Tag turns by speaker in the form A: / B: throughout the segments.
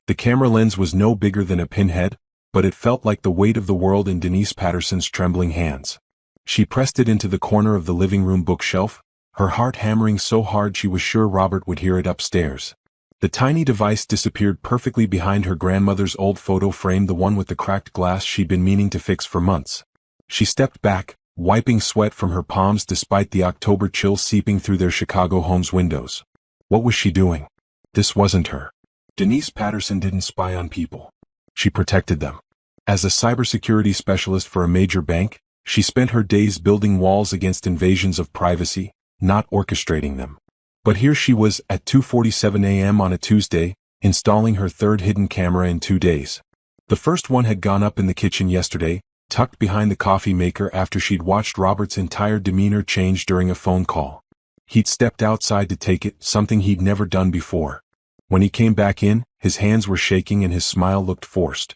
A: The camera lens was no bigger than a pinhead, but it felt like the weight of the world in Denise Patterson's trembling hands. She pressed it into the corner of the living room bookshelf, her heart hammering so hard she was sure Robert would hear it upstairs. The tiny device disappeared perfectly behind her grandmother's old photo frame, the one with the cracked glass she'd been meaning to fix for months. She stepped back, wiping sweat from her palms despite the October chill seeping through their Chicago home's windows. What was she doing? This wasn't her. Denise Patterson didn't spy on people. She protected them. As a cybersecurity specialist for a major bank, she spent her days building walls against invasions of privacy, not orchestrating them. But here she was at 2:47 a.m. on a Tuesday, installing her third hidden camera in 2 days. The first one had gone up in the kitchen yesterday, tucked behind the coffee maker after she'd watched Robert's entire demeanor change during a phone call. He'd stepped outside to take it, something he'd never done before. When he came back in, his hands were shaking and his smile looked forced.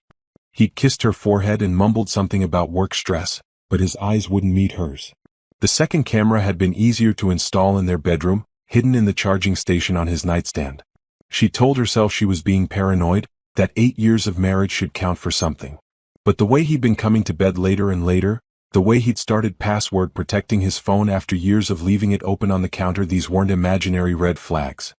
A: He'd kissed her forehead and mumbled something about work stress, but his eyes wouldn't meet hers. The second camera had been easier to install in their bedroom, hidden in the charging station on his nightstand. She told herself she was being paranoid, that 8 years of marriage should count for something. But the way he'd been coming to bed later and later, the way he'd started password protecting his phone after years of leaving it open on the counter, these weren't imaginary red flags.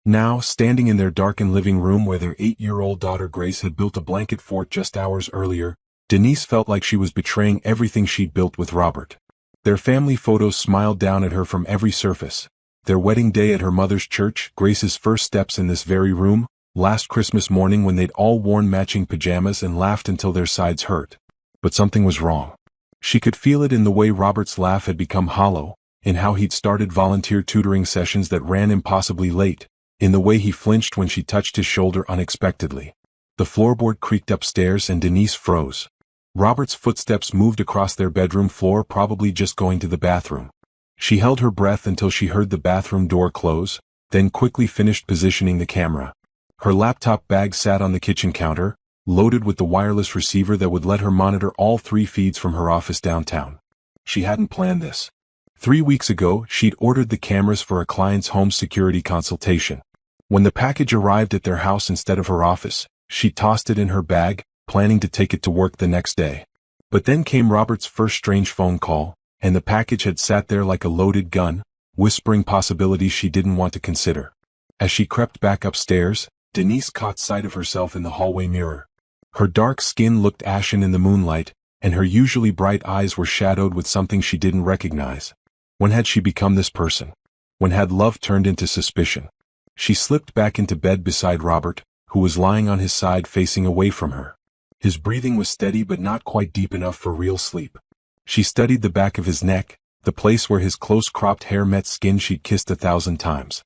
A: Now, standing in their darkened living room where their 8-year-old daughter Grace had built a blanket fort just hours earlier, Denise felt like she was betraying everything she'd built with Robert. Their family photos smiled down at her from every surface. Their wedding day at her mother's church, Grace's first steps in this very room, last Christmas morning when they'd all worn matching pajamas and laughed until their sides hurt. But something was wrong. She could feel it in the way Robert's laugh had become hollow, in how he'd started volunteer tutoring sessions that ran impossibly late, in the way he flinched when she touched his shoulder unexpectedly. The floorboard creaked upstairs and Denise froze. Robert's footsteps moved across their bedroom floor, probably just going to the bathroom. She held her breath until she heard the bathroom door close, then quickly finished positioning the camera. Her laptop bag sat on the kitchen counter, loaded with the wireless receiver that would let her monitor all 3 feeds from her office downtown. She hadn't planned this. 3 weeks ago, she'd ordered the cameras for a client's home security consultation. When the package arrived at their house instead of her office, she tossed it in her bag, planning to take it to work the next day. But then came Robert's first strange phone call, and the package had sat there like a loaded gun, whispering possibilities she didn't want to consider. As she crept back upstairs, Denise caught sight of herself in the hallway mirror. Her dark skin looked ashen in the moonlight, and her usually bright eyes were shadowed with something she didn't recognize. When had she become this person? When had love turned into suspicion? She slipped back into bed beside Robert, who was lying on his side facing away from her. His breathing was steady but not quite deep enough for real sleep. She studied the back of his neck, the place where his close-cropped hair met skin she'd kissed 1,000 times.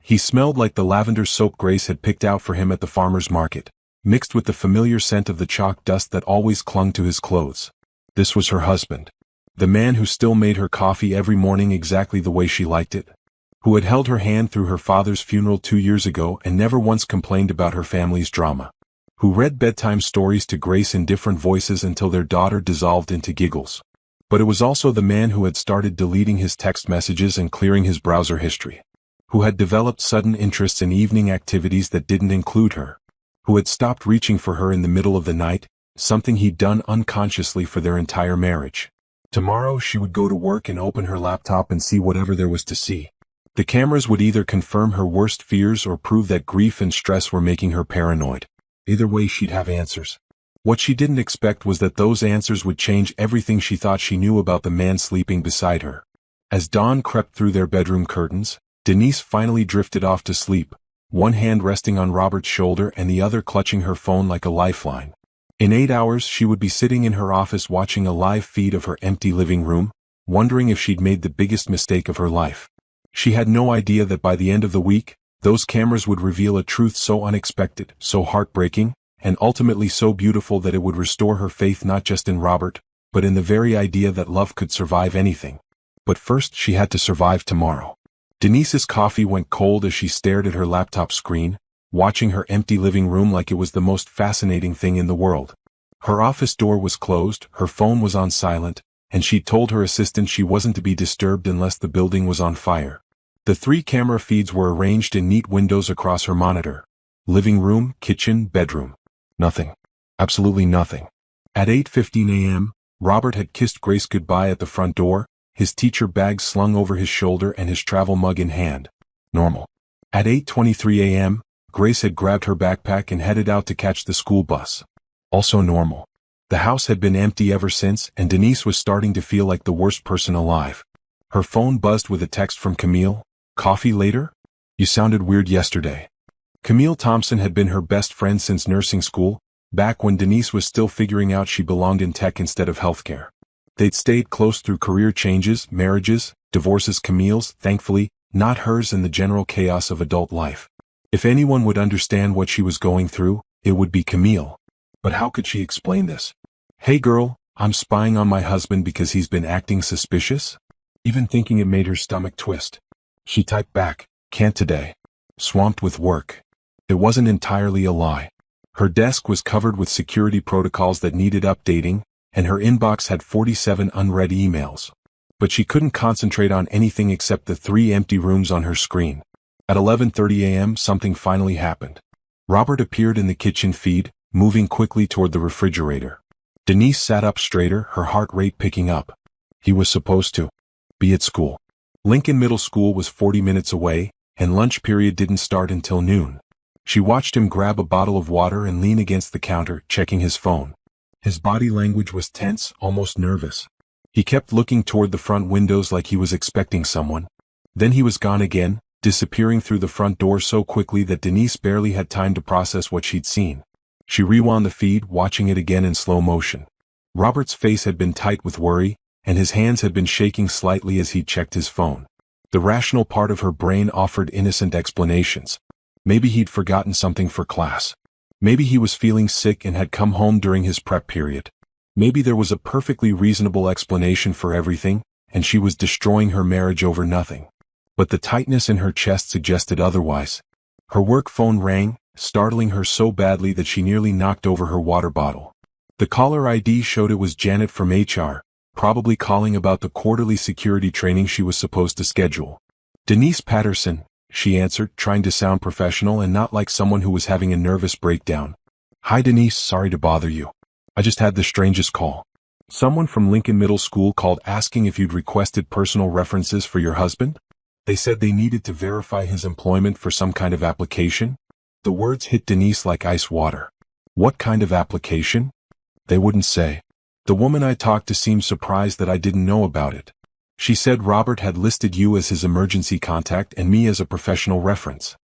A: He smelled like the lavender soap Grace had picked out for him at the farmer's market, mixed with the familiar scent of the chalk dust that always clung to his clothes. This was her husband. The man who still made her coffee every morning exactly the way she liked it. Who had held her hand through her father's funeral 2 years ago and never once complained about her family's drama. Who read bedtime stories to Grace in different voices until their daughter dissolved into giggles. But it was also the man who had started deleting his text messages and clearing his browser history. Who had developed sudden interests in evening activities that didn't include her. Who had stopped reaching for her in the middle of the night, something he'd done unconsciously for their entire marriage. Tomorrow she would go to work and open her laptop and see whatever there was to see. The cameras would either confirm her worst fears or prove that grief and stress were making her paranoid. Either way, she'd have answers. What she didn't expect was that those answers would change everything she thought she knew about the man sleeping beside her. As dawn crept through their bedroom curtains, Denise finally drifted off to sleep, one hand resting on Robert's shoulder and the other clutching her phone like a lifeline. In 8 hours she would be sitting in her office watching a live feed of her empty living room, wondering if she'd made the biggest mistake of her life. She had no idea that by the end of the week, those cameras would reveal a truth so unexpected, so heartbreaking, and ultimately so beautiful that it would restore her faith not just in Robert, but in the very idea that love could survive anything. But first she had to survive tomorrow. Denise's coffee went cold as she stared at her laptop screen, watching her empty living room like it was the most fascinating thing in the world. Her office door was closed, her phone was on silent, and she'd told her assistant she wasn't to be disturbed unless the building was on fire. The 3 camera feeds were arranged in neat windows across her monitor. living room, kitchen, bedroom. Nothing. Absolutely nothing. At 8:15 a.m., Robert had kissed Grace goodbye at the front door, his teacher bag slung over his shoulder and his travel mug in hand. Normal. At 8:23 a.m., Grace had grabbed her backpack and headed out to catch the school bus. Also normal. The house had been empty ever since, and Denise was starting to feel like the worst person alive. Her phone buzzed with a text from Camille. Coffee later? You sounded weird yesterday. Camille Thompson had been her best friend since nursing school, back when Denise was still figuring out she belonged in tech instead of healthcare. They'd stayed close through career changes, marriages, divorces. Camille's, thankfully, not hers, in the general chaos of adult life. If anyone would understand what she was going through, it would be Camille. But how could she explain this? Hey girl, I'm spying on my husband because he's been acting suspicious? Even thinking it made her stomach twist. She typed back, can't today. Swamped with work. It wasn't entirely a lie. Her desk was covered with security protocols that needed updating, and her inbox had 47 unread emails. But she couldn't concentrate on anything except the 3 empty rooms on her screen. At 11:30 a.m., something finally happened. Robert appeared in the kitchen feed, moving quickly toward the refrigerator. Denise sat up straighter, her heart rate picking up. He was supposed to be at school. Lincoln Middle School was 40 minutes away, and lunch period didn't start until noon. She watched him grab a bottle of water and lean against the counter, checking his phone. His body language was tense, almost nervous. He kept looking toward the front windows like he was expecting someone. Then he was gone again, disappearing through the front door so quickly that Denise barely had time to process what she'd seen. She rewound the feed, watching it again in slow motion. Robert's face had been tight with worry, and his hands had been shaking slightly as he checked his phone. The rational part of her brain offered innocent explanations. Maybe he'd forgotten something for class. Maybe he was feeling sick and had come home during his prep period. Maybe there was a perfectly reasonable explanation for everything, and she was destroying her marriage over nothing. But the tightness in her chest suggested otherwise. Her work phone rang, startling her so badly that she nearly knocked over her water bottle. The caller ID showed it was Janet from HR, probably calling about the quarterly security training she was supposed to schedule. Denise Patterson, she answered, trying to sound professional and not like someone who was having a nervous breakdown. Hi Denise, sorry to bother you. I just had the strangest call. Someone from Lincoln Middle School called asking if you'd requested personal references for your husband. They said they needed to verify his employment for some kind of application. The words hit Denise like ice water. What kind of application? They wouldn't say. The woman I talked to seemed surprised that I didn't know about it. She said Robert had listed you as his emergency contact and me as a professional reference.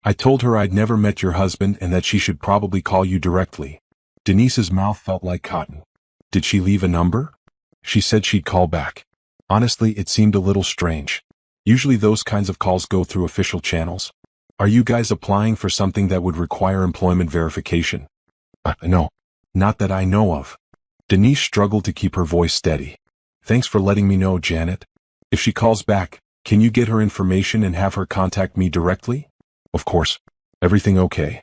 A: I told her I'd never met your husband and that she should probably call you directly. Denise's mouth felt like cotton. Did she leave a number? She said she'd call back. Honestly, it seemed a little strange. Usually those kinds of calls go through official channels. Are you guys applying for something that would require employment verification? No. Not that I know of. Denise struggled to keep her voice steady. Thanks for letting me know, Janet. If she calls back, can you get her information and have her contact me directly? Of course. Everything okay?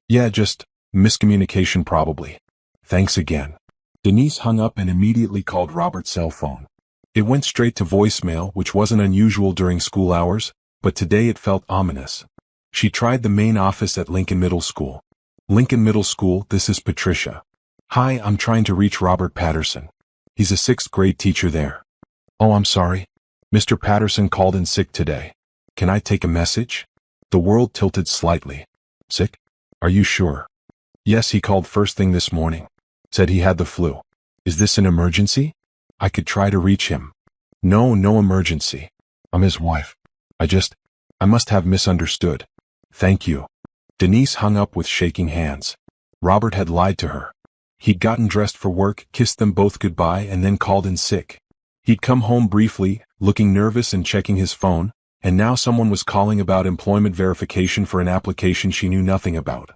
A: Yeah, just miscommunication probably. Thanks again. Denise hung up and immediately called Robert's cell phone. It went straight to voicemail, which wasn't unusual during school hours, but today it felt ominous. She tried the main office at Lincoln Middle School. Lincoln Middle School, this is Patricia. Hi, I'm trying to reach Robert Patterson. He's a 6th grade teacher there. Oh, I'm sorry. Mr. Patterson called in sick today. Can I take a message? The world tilted slightly. Sick? Are you sure? Yes, he called first thing this morning. Said he had the flu. Is this an emergency? I could try to reach him. No emergency. I'm his wife. I must have misunderstood. Thank you. Denise hung up with shaking hands. Robert had lied to her. He'd gotten dressed for work, kissed them both goodbye, and then called in sick. He'd come home briefly, looking nervous and checking his phone, and now someone was calling about employment verification for an application she knew nothing about.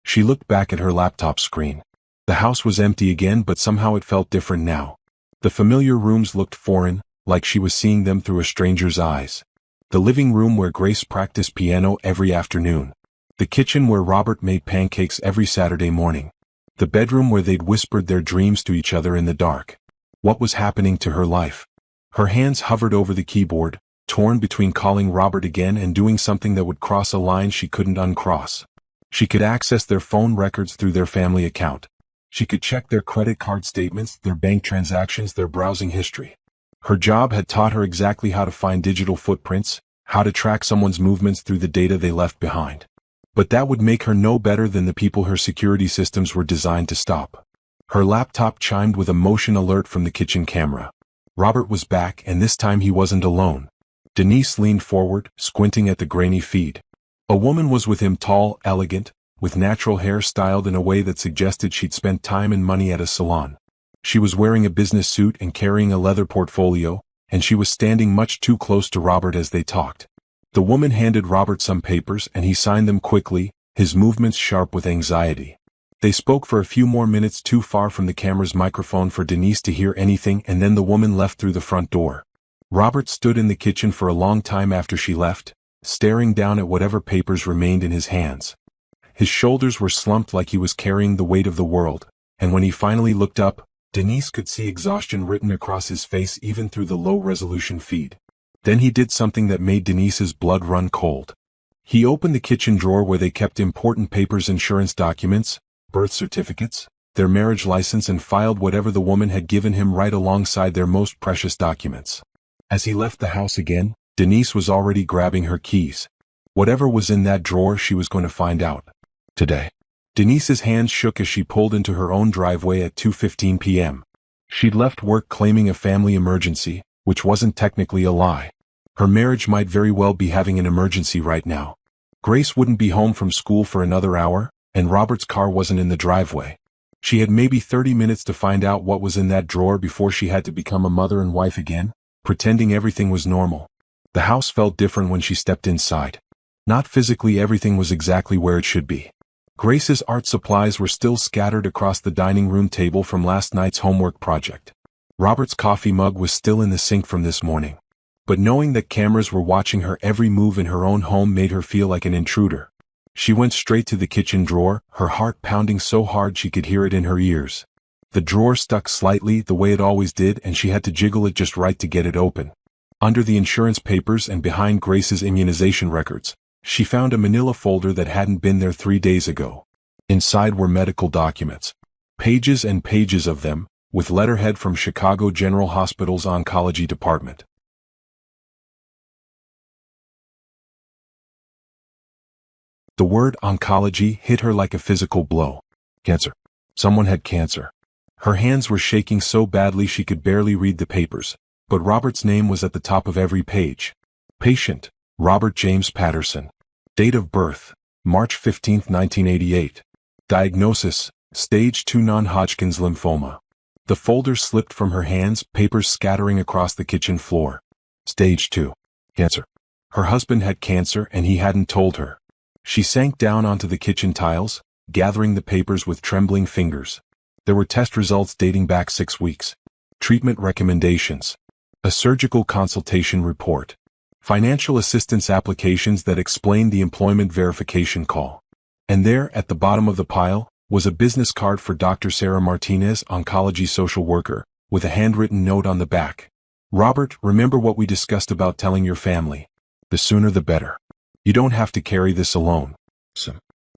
A: She looked back at her laptop screen. The house was empty again, but somehow it felt different now. The familiar rooms looked foreign, like she was seeing them through a stranger's eyes. The living room where Grace practiced piano every afternoon. The kitchen where Robert made pancakes every Saturday morning. The bedroom where they'd whispered their dreams to each other in the dark. What was happening to her life? Her hands hovered over the keyboard, torn between calling Robert again and doing something that would cross a line she couldn't uncross. She could access their phone records through their family account. She could check their credit card statements, their bank transactions, their browsing history. Her job had taught her exactly how to find digital footprints, how to track someone's movements through the data they left behind. But that would make her no better than the people her security systems were designed to stop. Her laptop chimed with a motion alert from the kitchen camera. Robert was back, and this time he wasn't alone. Denise leaned forward, squinting at the grainy feed. A woman was with him, tall, elegant, with natural hair styled in a way that suggested she'd spent time and money at a salon. She was wearing a business suit and carrying a leather portfolio, and she was standing much too close to Robert as they talked. The woman handed Robert some papers and he signed them quickly, his movements sharp with anxiety. They spoke for a few more minutes, too far from the camera's microphone for Denise to hear anything, and then the woman left through the front door. Robert stood in the kitchen for a long time after she left, staring down at whatever papers remained in his hands. His shoulders were slumped like he was carrying the weight of the world, and when he finally looked up, Denise could see exhaustion written across his face even through the low-resolution feed. Then he did something that made Denise's blood run cold. He opened the kitchen drawer where they kept important papers, insurance documents, birth certificates, their marriage license, and filed whatever the woman had given him right alongside their most precious documents. As he left the house again, Denise was already grabbing her keys. Whatever was in that drawer, she was going to find out. Today. Denise's hands shook as she pulled into her own driveway at 2:15 p.m. She'd left work claiming a family emergency, which wasn't technically a lie. Her marriage might very well be having an emergency right now. Grace wouldn't be home from school for another hour, and Robert's car wasn't in the driveway. She had maybe 30 minutes to find out what was in that drawer before she had to become a mother and wife again, pretending everything was normal. The house felt different when she stepped inside. Not physically, everything was exactly where it should be. Grace's art supplies were still scattered across the dining room table from last night's homework project. Robert's coffee mug was still in the sink from this morning. But knowing that cameras were watching her every move in her own home made her feel like an intruder. She went straight to the kitchen drawer, her heart pounding so hard she could hear it in her ears. The drawer stuck slightly, the way it always did, and she had to jiggle it just right to get it open. Under the insurance papers and behind Grace's immunization records, she found a manila folder that hadn't been there 3 days ago. Inside were medical documents. Pages and pages of them, with letterhead from Chicago General Hospital's oncology department. The word oncology hit her like a physical blow. Cancer. Someone had cancer. Her hands were shaking so badly she could barely read the papers, but Robert's name was at the top of every page. Patient, Robert James Patterson. Date of birth, March 15, 1988. Diagnosis, Stage 2 non-Hodgkin's lymphoma. The folder slipped from her hands, papers scattering across the kitchen floor. Stage 2. Cancer. Her husband had cancer and he hadn't told her. She sank down onto the kitchen tiles, gathering the papers with trembling fingers. There were test results dating back 6 weeks. Treatment recommendations. A surgical consultation report. Financial assistance applications that explained the employment verification call. And there, at the bottom of the pile, was a business card for Dr. Sarah Martinez, oncology social worker, with a handwritten note on the back. Robert, remember what we discussed about telling your family. The sooner the better. You don't have to carry this alone.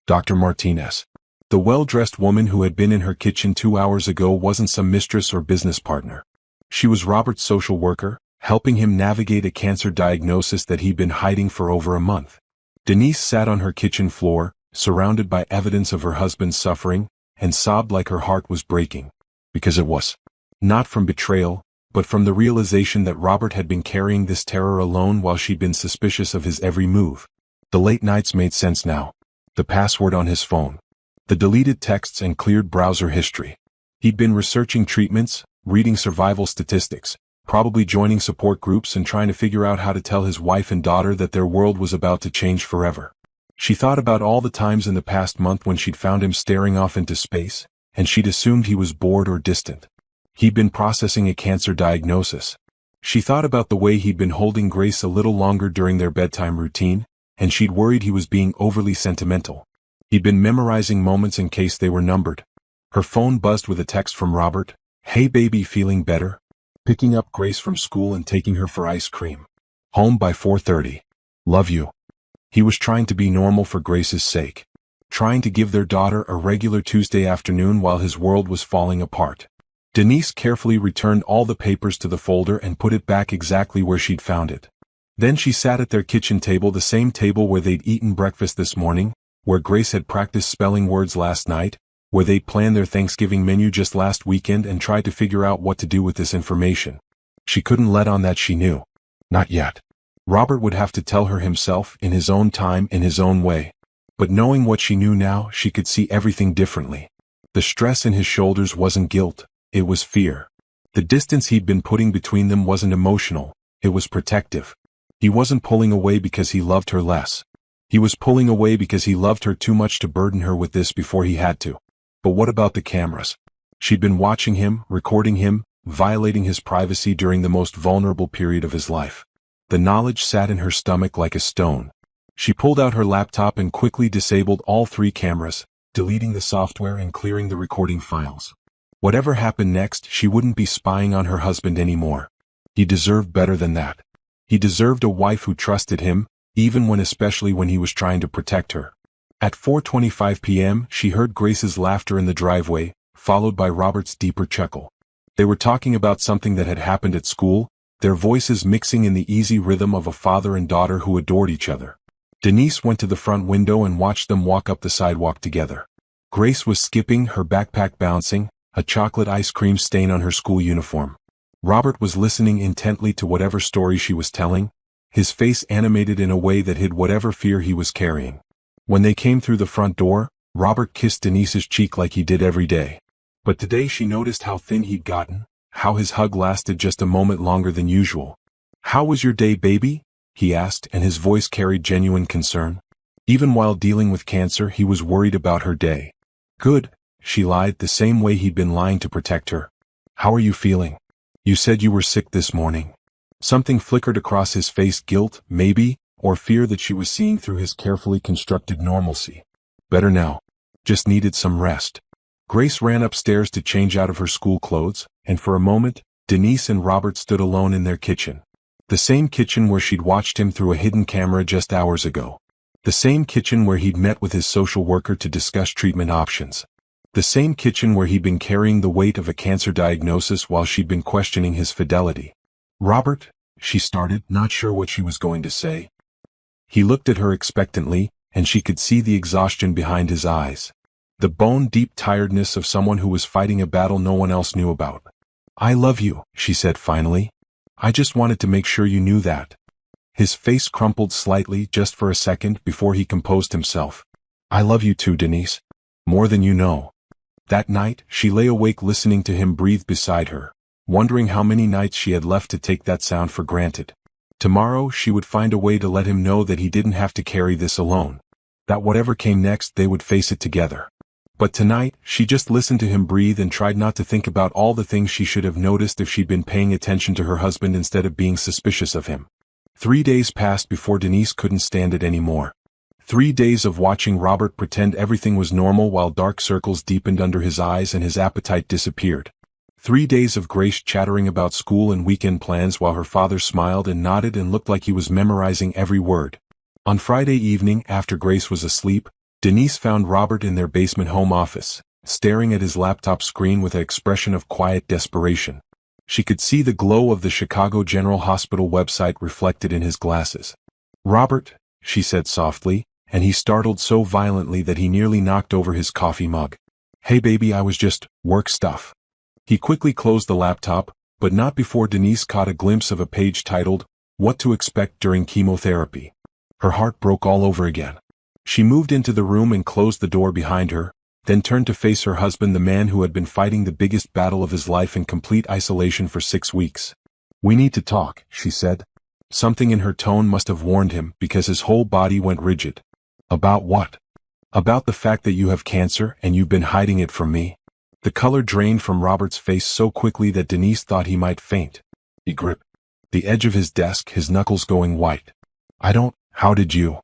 A: Dr. Martinez. The well-dressed woman who had been in her kitchen 2 hours ago wasn't some mistress or business partner. She was Robert's social worker, helping him navigate a cancer diagnosis that he'd been hiding for over a month. Denise sat on her kitchen floor, surrounded by evidence of her husband's suffering, and sobbed like her heart was breaking. Because it was. Not from betrayal, but from the realization that Robert had been carrying this terror alone while she'd been suspicious of his every move. The late nights made sense now. The password on his phone. The deleted texts and cleared browser history. He'd been researching treatments, reading survival statistics, probably joining support groups and trying to figure out how to tell his wife and daughter that their world was about to change forever. She thought about all the times in the past month when she'd found him staring off into space, and she'd assumed he was bored or distant. He'd been processing a cancer diagnosis. She thought about the way he'd been holding Grace a little longer during their bedtime routine, and she'd worried he was being overly sentimental. He'd been memorizing moments in case they were numbered. Her phone buzzed with a text from Robert. Hey baby, feeling better? Picking up Grace from school and taking her for ice cream. Home by 4:30. Love you. He was trying to be normal for Grace's sake. trying to give their daughter a regular Tuesday afternoon while his world was falling apart. Denise carefully returned all the papers to the folder and put it back exactly where she'd found it. Then she sat at their kitchen table, the same table where they'd eaten breakfast this morning, where Grace had practiced spelling words last night, where they'd planned their Thanksgiving menu just last weekend and tried to figure out what to do with this information. She couldn't let on that she knew. Not yet. Robert would have to tell her himself, in his own time, in his own way. But knowing what she knew now, she could see everything differently. The stress in his shoulders wasn't guilt, it was fear. The distance he'd been putting between them wasn't emotional, it was protective. He wasn't pulling away because he loved her less. He was pulling away because he loved her too much to burden her with this before he had to. But what about the cameras? She'd been watching him, recording him, violating his privacy during the most vulnerable period of his life. The knowledge sat in her stomach like a stone. She pulled out her laptop and quickly disabled all 3 cameras, deleting the software and clearing the recording files. Whatever happened next, she wouldn't be spying on her husband anymore. He deserved better than that. He deserved a wife who trusted him, especially when he was trying to protect her. At 4:25 p.m., she heard Grace's laughter in the driveway, followed by Robert's deeper chuckle. They were talking about something that had happened at school, their voices mixing in the easy rhythm of a father and daughter who adored each other. Denise went to the front window and watched them walk up the sidewalk together. Grace was skipping, her backpack bouncing, a chocolate ice cream stain on her school uniform. Robert was listening intently to whatever story she was telling, his face animated in a way that hid whatever fear he was carrying. When they came through the front door, Robert kissed Denise's cheek like he did every day. But today she noticed how thin he'd gotten, how his hug lasted just a moment longer than usual. "How was your day, baby?" he asked, and his voice carried genuine concern. Even while dealing with cancer, he was worried about her day. "Good," she lied, the same way he'd been lying to protect her. "How are you feeling? You said you were sick this morning." Something flickered across his face, guilt, maybe, or fear that she was seeing through his carefully constructed normalcy. "Better now. Just needed some rest." Grace ran upstairs to change out of her school clothes, and for a moment, Denise and Robert stood alone in their kitchen. The same kitchen where she'd watched him through a hidden camera just hours ago. The same kitchen where he'd met with his social worker to discuss treatment options. The same kitchen where he'd been carrying the weight of a cancer diagnosis while she'd been questioning his fidelity. "Robert," she started, not sure what she was going to say. He looked at her expectantly, and she could see the exhaustion behind his eyes. The bone-deep tiredness of someone who was fighting a battle no one else knew about. "I love you," she said finally. "I just wanted to make sure you knew that." His face crumpled slightly just for a second before he composed himself. "I love you too, Denise. More than you know." That night, she lay awake listening to him breathe beside her, wondering how many nights she had left to take that sound for granted. Tomorrow, she would find a way to let him know that he didn't have to carry this alone. That whatever came next, they would face it together. But tonight, she just listened to him breathe and tried not to think about all the things she should have noticed if she'd been paying attention to her husband instead of being suspicious of him. 3 days passed before Denise couldn't stand it anymore. 3 days of watching Robert pretend everything was normal while dark circles deepened under his eyes and his appetite disappeared. 3 days of Grace chattering about school and weekend plans while her father smiled and nodded and looked like he was memorizing every word. On Friday evening, after Grace was asleep, Denise found Robert in their basement home office, staring at his laptop screen with an expression of quiet desperation. She could see the glow of the Chicago General Hospital website reflected in his glasses. "Robert," she said softly, and he startled so violently that he nearly knocked over his coffee mug. "Hey baby, I was just, work stuff." He quickly closed the laptop, but not before Denise caught a glimpse of a page titled, "What to Expect During Chemotherapy." Her heart broke all over again. She moved into the room and closed the door behind her, then turned to face her husband, the man who had been fighting the biggest battle of his life in complete isolation for 6 weeks. "We need to talk," she said. Something in her tone must have warned him because his whole body went rigid. "About what?" "About the fact that you have cancer and you've been hiding it from me." The color drained from Robert's face so quickly that Denise thought he might faint. He gripped the edge of his desk, his knuckles going white. How did you?"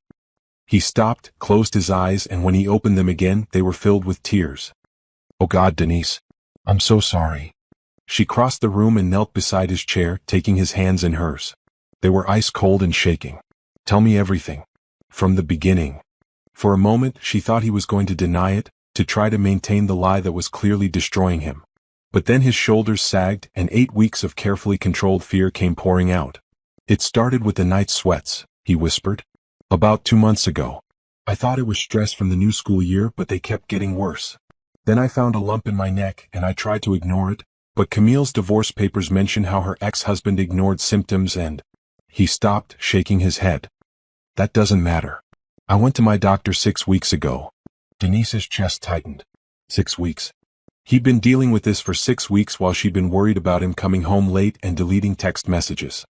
A: He stopped, closed his eyes, and when he opened them again, they were filled with tears. "Oh God, Denise. I'm so sorry." She crossed the room and knelt beside his chair, taking his hands in hers. They were ice cold and shaking. "Tell me everything. From the beginning." For a moment, she thought he was going to deny it, to try to maintain the lie that was clearly destroying him. But then his shoulders sagged and 8 weeks of carefully controlled fear came pouring out. "It started with the night sweats," he whispered. "About 2 months ago. I thought it was stress from the new school year, but they kept getting worse. Then I found a lump in my neck and I tried to ignore it, but Camille's divorce papers mention how her ex-husband ignored symptoms and—" He stopped, shaking his head. "That doesn't matter. I went to my doctor 6 weeks ago." Denise's chest tightened. 6 weeks. He'd been dealing with this for 6 weeks while she'd been worried about him coming home late and deleting text messages.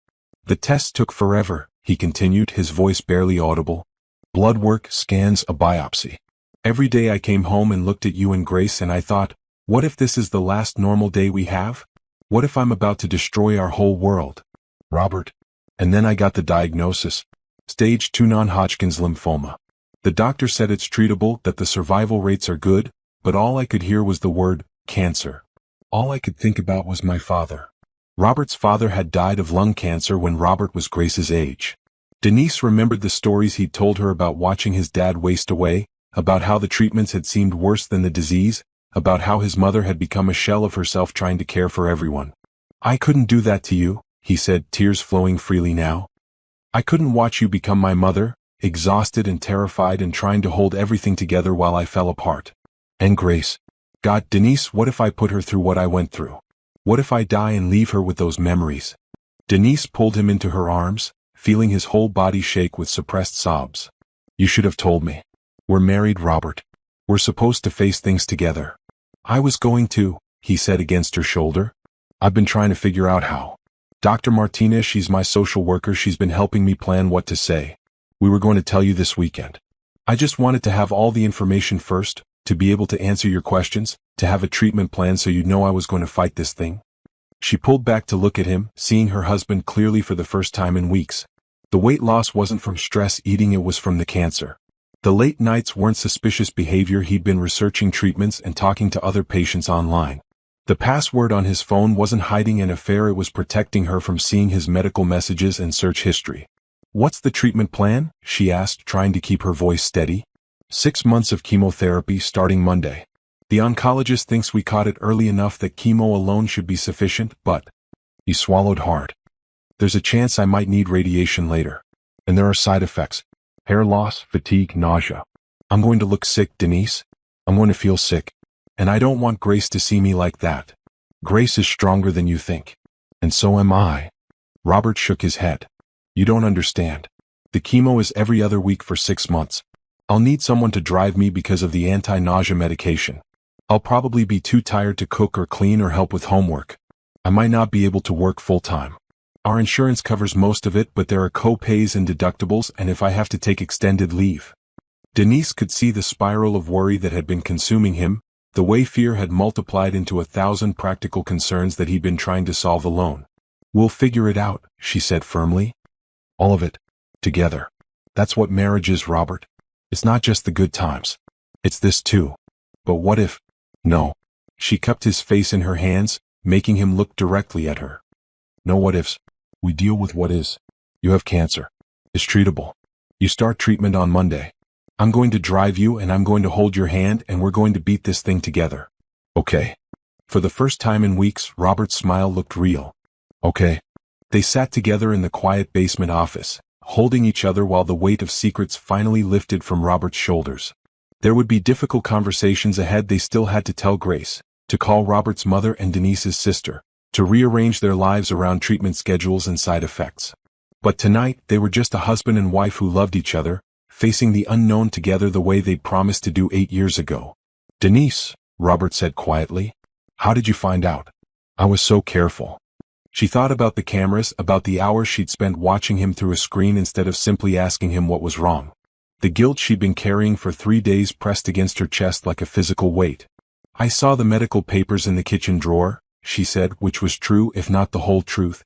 A: "The tests took forever," he continued, his voice barely audible. "Blood work, scans, a biopsy. Every day I came home and looked at you and Grace and I thought, what if this is the last normal day we have? What if I'm about to destroy our whole world? Robert." And then I got the diagnosis. Stage 2 non-Hodgkin's lymphoma. The doctor said it's treatable, that the survival rates are good, but all I could hear was the word, cancer. All I could think about was my father. Robert's father had died of lung cancer when Robert was Grace's age. Denise remembered the stories he'd told her about watching his dad waste away, about how the treatments had seemed worse than the disease, about how his mother had become a shell of herself trying to care for everyone. "I couldn't do that to you," he said, tears flowing freely now. "I couldn't watch you become my mother, exhausted and terrified and trying to hold everything together while I fell apart. And Grace. God, Denise, what if I put her through what I went through? What if I die and leave her with those memories?" Denise pulled him into her arms, feeling his whole body shake with suppressed sobs. "You should have told me. We're married, Robert. We're supposed to face things together." "I was going to," he said against her shoulder. "I've been trying to figure out how. Dr. Martinez, she's my social worker, she's been helping me plan what to say. We were going to tell you this weekend. I just wanted to have all the information first, to be able to answer your questions, to have a treatment plan so you'd know I was going to fight this thing." She pulled back to look at him, seeing her husband clearly for the first time in weeks. The weight loss wasn't from stress eating, it was from the cancer. The late nights weren't suspicious behavior, he'd been researching treatments and talking to other patients online. The password on his phone wasn't hiding an affair, it was protecting her from seeing his medical messages and search history. "What's the treatment plan?" she asked, trying to keep her voice steady. 6 months of chemotherapy starting Monday. The oncologist thinks we caught it early enough that chemo alone should be sufficient, but—" He swallowed hard. "There's a chance I might need radiation later. And there are side effects. Hair loss, fatigue, nausea. I'm going to look sick, Denise. I'm going to feel sick. And I don't want Grace to see me like that. Grace is stronger than you think. And so am I." Robert shook his head. "You don't understand. The chemo is every other week for 6 months. I'll need someone to drive me because of the anti-nausea medication. I'll probably be too tired to cook or clean or help with homework. I might not be able to work full-time. Our insurance covers most of it, but there are co-pays and deductibles, and if I have to take extended leave." Denise could see the spiral of worry that had been consuming him, the way fear had multiplied into 1,000 practical concerns that he'd been trying to solve alone. "We'll figure it out," she said firmly. "All of it. Together. That's what marriage is, Robert. It's not just the good times. It's this too. But what if—" "No." She cupped his face in her hands, making him look directly at her. "No what ifs. We deal with what is. You have cancer. It's treatable. You start treatment on Monday. I'm going to drive you and I'm going to hold your hand and we're going to beat this thing together. Okay." For the first time in weeks, Robert's smile looked real. "Okay." They sat together in the quiet basement office, holding each other while the weight of secrets finally lifted from Robert's shoulders. There would be difficult conversations ahead. They still had to tell Grace, to call Robert's mother and Denise's sister, to rearrange their lives around treatment schedules and side effects. But tonight, they were just a husband and wife who loved each other, facing the unknown together the way they'd promised to do 8 years ago. "Denise," Robert said quietly, "how did you find out?" "I was so careful." She thought about the cameras, about the hours she'd spent watching him through a screen instead of simply asking him what was wrong. The guilt she'd been carrying for 3 days pressed against her chest like a physical weight. "I saw the medical papers in the kitchen drawer," she said, which was true if not the whole truth.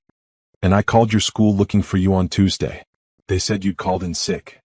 A: "And I called your school looking for you on Tuesday. They said you'd called in sick."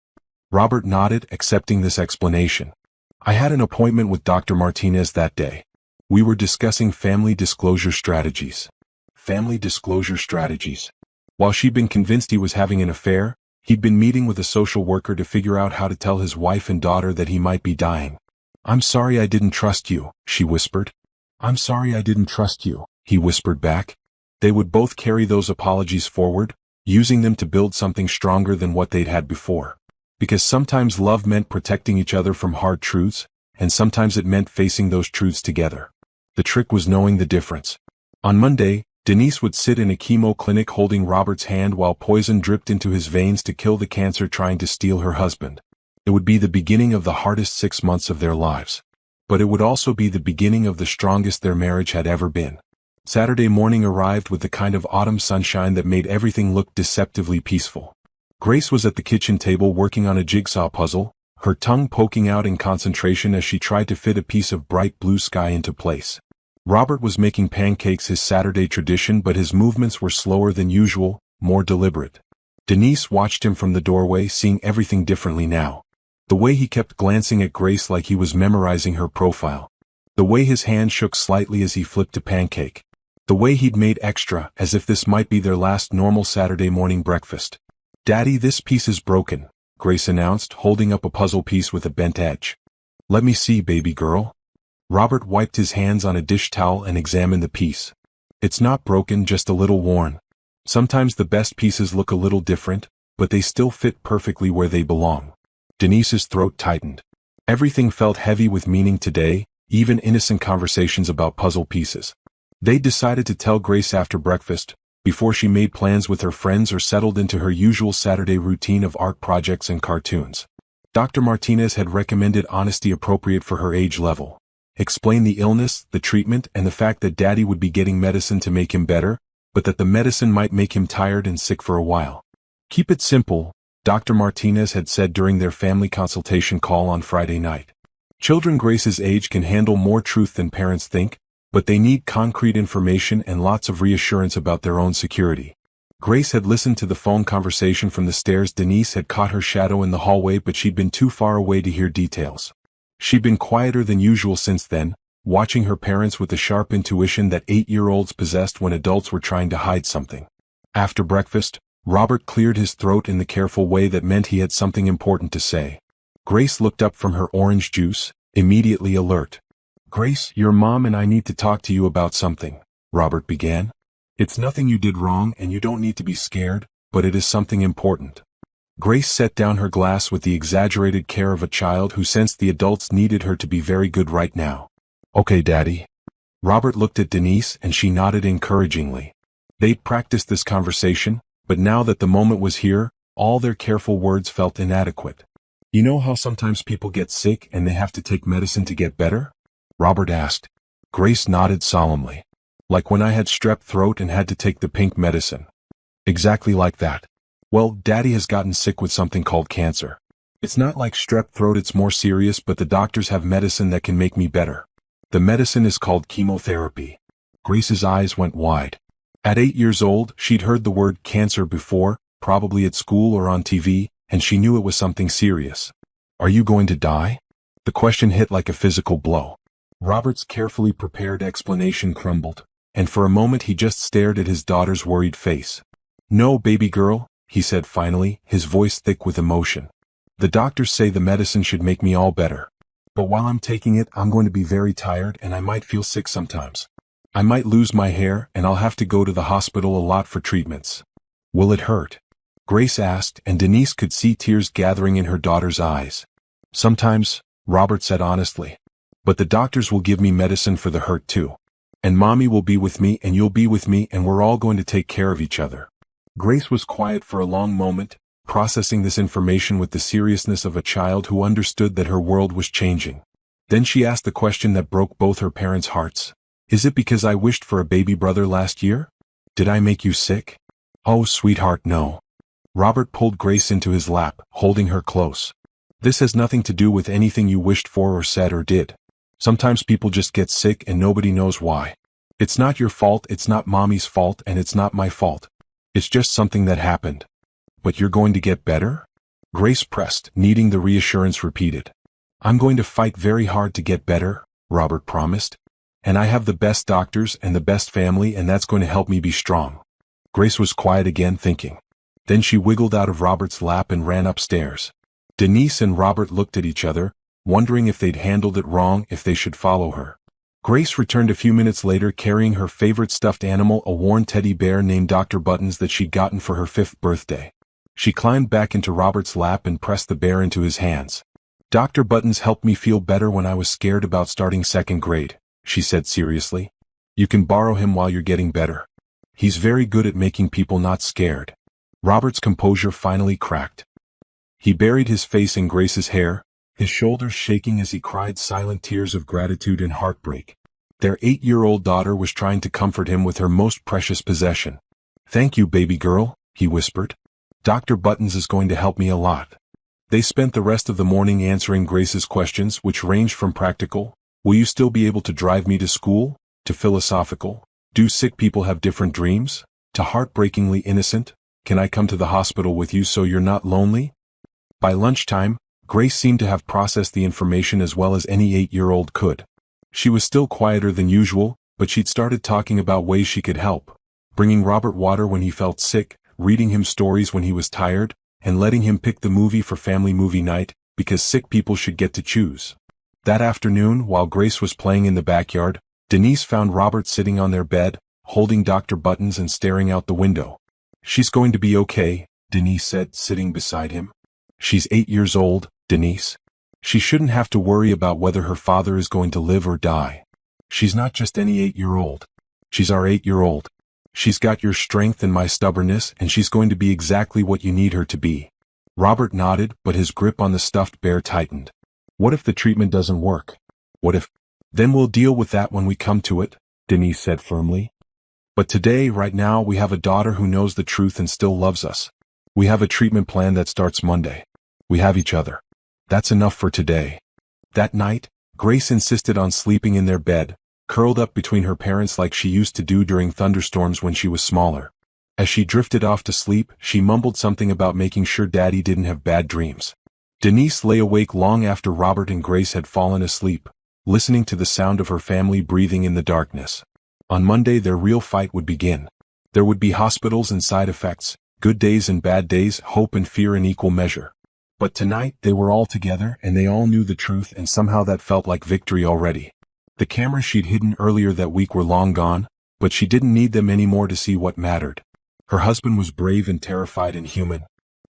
A: Robert nodded, accepting this explanation. "I had an appointment with Dr. Martinez that day. We were discussing family disclosure strategies." Family disclosure strategies. While she'd been convinced he was having an affair, He'd been meeting with a social worker to figure out how to tell his wife and daughter that he might be dying. "I'm sorry I didn't trust you," she whispered. "I'm sorry I didn't trust you," he whispered back. They would both carry those apologies forward, using them to build something stronger than what they'd had before. Because sometimes love meant protecting each other from hard truths, and sometimes it meant facing those truths together. The trick was knowing the difference. On Monday, Denise would sit in a chemo clinic holding Robert's hand while poison dripped into his veins to kill the cancer trying to steal her husband. It would be the beginning of the hardest 6 months of their lives. But it would also be the beginning of the strongest their marriage had ever been. Saturday morning arrived with the kind of autumn sunshine that made everything look deceptively peaceful. Grace was at the kitchen table working on a jigsaw puzzle, her tongue poking out in concentration as she tried to fit a piece of bright blue sky into place. Robert was making pancakes, his Saturday tradition, but his movements were slower than usual, more deliberate. Denise watched him from the doorway, seeing everything differently now. The way he kept glancing at Grace like he was memorizing her profile. The way his hand shook slightly as he flipped a pancake. The way he'd made extra, as if this might be their last normal Saturday morning breakfast. "Daddy, this piece is broken," Grace announced, holding up a puzzle piece with a bent edge. "Let me see, baby girl." Robert wiped his hands on a dish towel and examined the piece. "It's not broken, just a little worn. Sometimes the best pieces look a little different, but they still fit perfectly where they belong." Denise's throat tightened. Everything felt heavy with meaning today, even innocent conversations about puzzle pieces. They decided to tell Grace after breakfast, before she made plans with her friends or settled into her usual Saturday routine of art projects and cartoons. Dr. Martinez had recommended honesty appropriate for her age level. Explain the illness, the treatment, and the fact that Daddy would be getting medicine to make him better, but that the medicine might make him tired and sick for a while. Keep it simple, Dr. Martinez had said during their family consultation call on Friday night. Children Grace's age can handle more truth than parents think, but they need concrete information and lots of reassurance about their own security. Grace had listened to the phone conversation from the stairs. Denise had caught her shadow in the hallway, but she'd been too far away to hear details. She'd been quieter than usual since then, watching her parents with the sharp intuition that 8-year-olds possessed when adults were trying to hide something. After breakfast, Robert cleared his throat in the careful way that meant he had something important to say. Grace looked up from her orange juice, immediately alert. "Grace, your mom and I need to talk to you about something," Robert began. "It's nothing you did wrong and you don't need to be scared, but it is something important." Grace set down her glass with the exaggerated care of a child who sensed the adults needed her to be very good right now. "Okay, Daddy." Robert looked at Denise and she nodded encouragingly. They'd practiced this conversation, but now that the moment was here, all their careful words felt inadequate. "You know how sometimes people get sick and they have to take medicine to get better?" Robert asked. Grace nodded solemnly. "Like when I had strep throat and had to take the pink medicine." "Exactly like that." "Well, Daddy has gotten sick with something called cancer. It's not like strep throat, it's more serious, but the doctors have medicine that can make me better. The medicine is called chemotherapy." Grace's eyes went wide. At 8 years old, she'd heard the word cancer before, probably at school or on TV, and she knew it was something serious. "Are you going to die?" The question hit like a physical blow. Robert's carefully prepared explanation crumbled, and for a moment he just stared at his daughter's worried face. "No, baby girl," he said finally, his voice thick with emotion. "The doctors say the medicine should make me all better. But while I'm taking it, I'm going to be very tired and I might feel sick sometimes. I might lose my hair and I'll have to go to the hospital a lot for treatments." "Will it hurt?" Grace asked, and Denise could see tears gathering in her daughter's eyes. "Sometimes," Robert said honestly. "But the doctors will give me medicine for the hurt too. And Mommy will be with me and you'll be with me and we're all going to take care of each other." Grace was quiet for a long moment, processing this information with the seriousness of a child who understood that her world was changing. Then she asked the question that broke both her parents' hearts. "Is it because I wished for a baby brother last year? Did I make you sick?" "Oh, sweetheart, no." Robert pulled Grace into his lap, holding her close. "This has nothing to do with anything you wished for or said or did. Sometimes people just get sick and nobody knows why. It's not your fault, it's not Mommy's fault, and it's not my fault. It's just something that happened." "But you're going to get better?" Grace pressed, needing the reassurance repeated. "I'm going to fight very hard to get better," Robert promised. "And I have the best doctors and the best family, and that's going to help me be strong." Grace was quiet again, thinking. Then she wiggled out of Robert's lap and ran upstairs. Denise and Robert looked at each other, wondering if they'd handled it wrong, if they should follow her. Grace returned a few minutes later carrying her favorite stuffed animal, a worn teddy bear named Dr. Buttons that she'd gotten for her 5th birthday. She climbed back into Robert's lap and pressed the bear into his hands. "Dr. Buttons helped me feel better when I was scared about starting 2nd grade, she said seriously. "You can borrow him while you're getting better. He's very good at making people not scared." Robert's composure finally cracked. He buried his face in Grace's hair, his shoulders shaking as he cried silent tears of gratitude and heartbreak. Their 8-year-old daughter was trying to comfort him with her most precious possession. "Thank you, baby girl," he whispered. "Dr. Buttons is going to help me a lot." They spent the rest of the morning answering Grace's questions, which ranged from practical, "Will you still be able to drive me to school?" to philosophical, "Do sick people have different dreams?" to heartbreakingly innocent, "Can I come to the hospital with you so you're not lonely?" By lunchtime, Grace seemed to have processed the information as well as any 8-year-old could. She was still quieter than usual, but she'd started talking about ways she could help. Bringing Robert water when he felt sick, reading him stories when he was tired, and letting him pick the movie for family movie night, because sick people should get to choose. That afternoon, while Grace was playing in the backyard, Denise found Robert sitting on their bed, holding Dr. Buttons and staring out the window. "She's going to be okay," Denise said, sitting beside him. "She's 8 years old, Denise. She shouldn't have to worry about whether her father is going to live or die. She's not just any 8-year-old. She's our 8-year-old. She's got your strength and my stubbornness, and she's going to be exactly what you need her to be." Robert nodded, but his grip on the stuffed bear tightened. "What if the treatment doesn't work? What if—" "Then we'll deal with that when we come to it," Denise said firmly. "But today, right now, we have a daughter who knows the truth and still loves us. We have a treatment plan that starts Monday. We have each other. That's enough for today." That night, Grace insisted on sleeping in their bed, curled up between her parents like she used to do during thunderstorms when she was smaller. As she drifted off to sleep, she mumbled something about making sure Daddy didn't have bad dreams. Denise lay awake long after Robert and Grace had fallen asleep, listening to the sound of her family breathing in the darkness. On Monday their real fight would begin. There would be hospitals and side effects, good days and bad days, hope and fear in equal measure. But tonight they were all together and they all knew the truth, and somehow that felt like victory already. The cameras she'd hidden earlier that week were long gone, but she didn't need them anymore to see what mattered. Her husband was brave and terrified and human.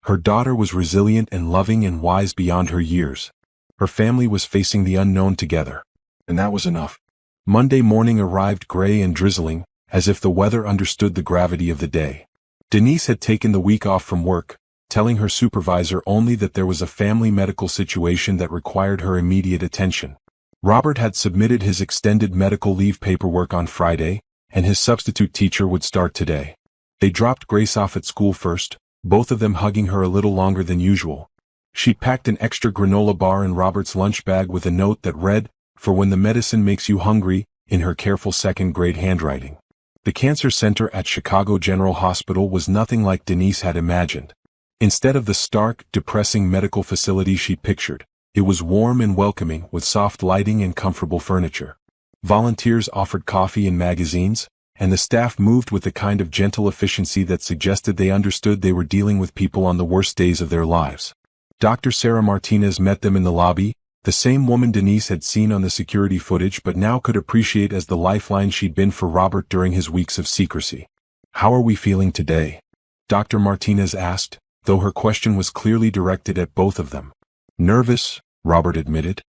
A: Her daughter was resilient and loving and wise beyond her years. Her family was facing the unknown together. And that was enough. Monday morning arrived gray and drizzling, as if the weather understood the gravity of the day. Denise had taken the week off from work, telling her supervisor only that there was a family medical situation that required her immediate attention. Robert had submitted his extended medical leave paperwork on Friday, and his substitute teacher would start today. They dropped Grace off at school first, both of them hugging her a little longer than usual. She packed an extra granola bar in Robert's lunch bag with a note that read, "For when the medicine makes you hungry," in her careful 2nd grade handwriting. The cancer center at Chicago General Hospital was nothing like Denise had imagined. Instead of the stark, depressing medical facility she'd pictured, it was warm and welcoming with soft lighting and comfortable furniture. Volunteers offered coffee and magazines, and the staff moved with the kind of gentle efficiency that suggested they understood they were dealing with people on the worst days of their lives. Dr. Sarah Martinez met them in the lobby, the same woman Denise had seen on the security footage but now could appreciate as the lifeline she'd been for Robert during his weeks of secrecy. "How are we feeling today?" Dr. Martinez asked, though her question was clearly directed at both of them. "Nervous," Robert admitted,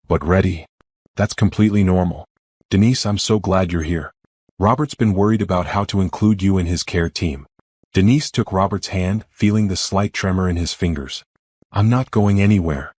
A: "but ready. That's completely normal. Denise, I'm so glad you're here. Robert's been worried about how to include you in his care team." Denise took Robert's hand, feeling the slight tremor in his fingers. "I'm not going anywhere."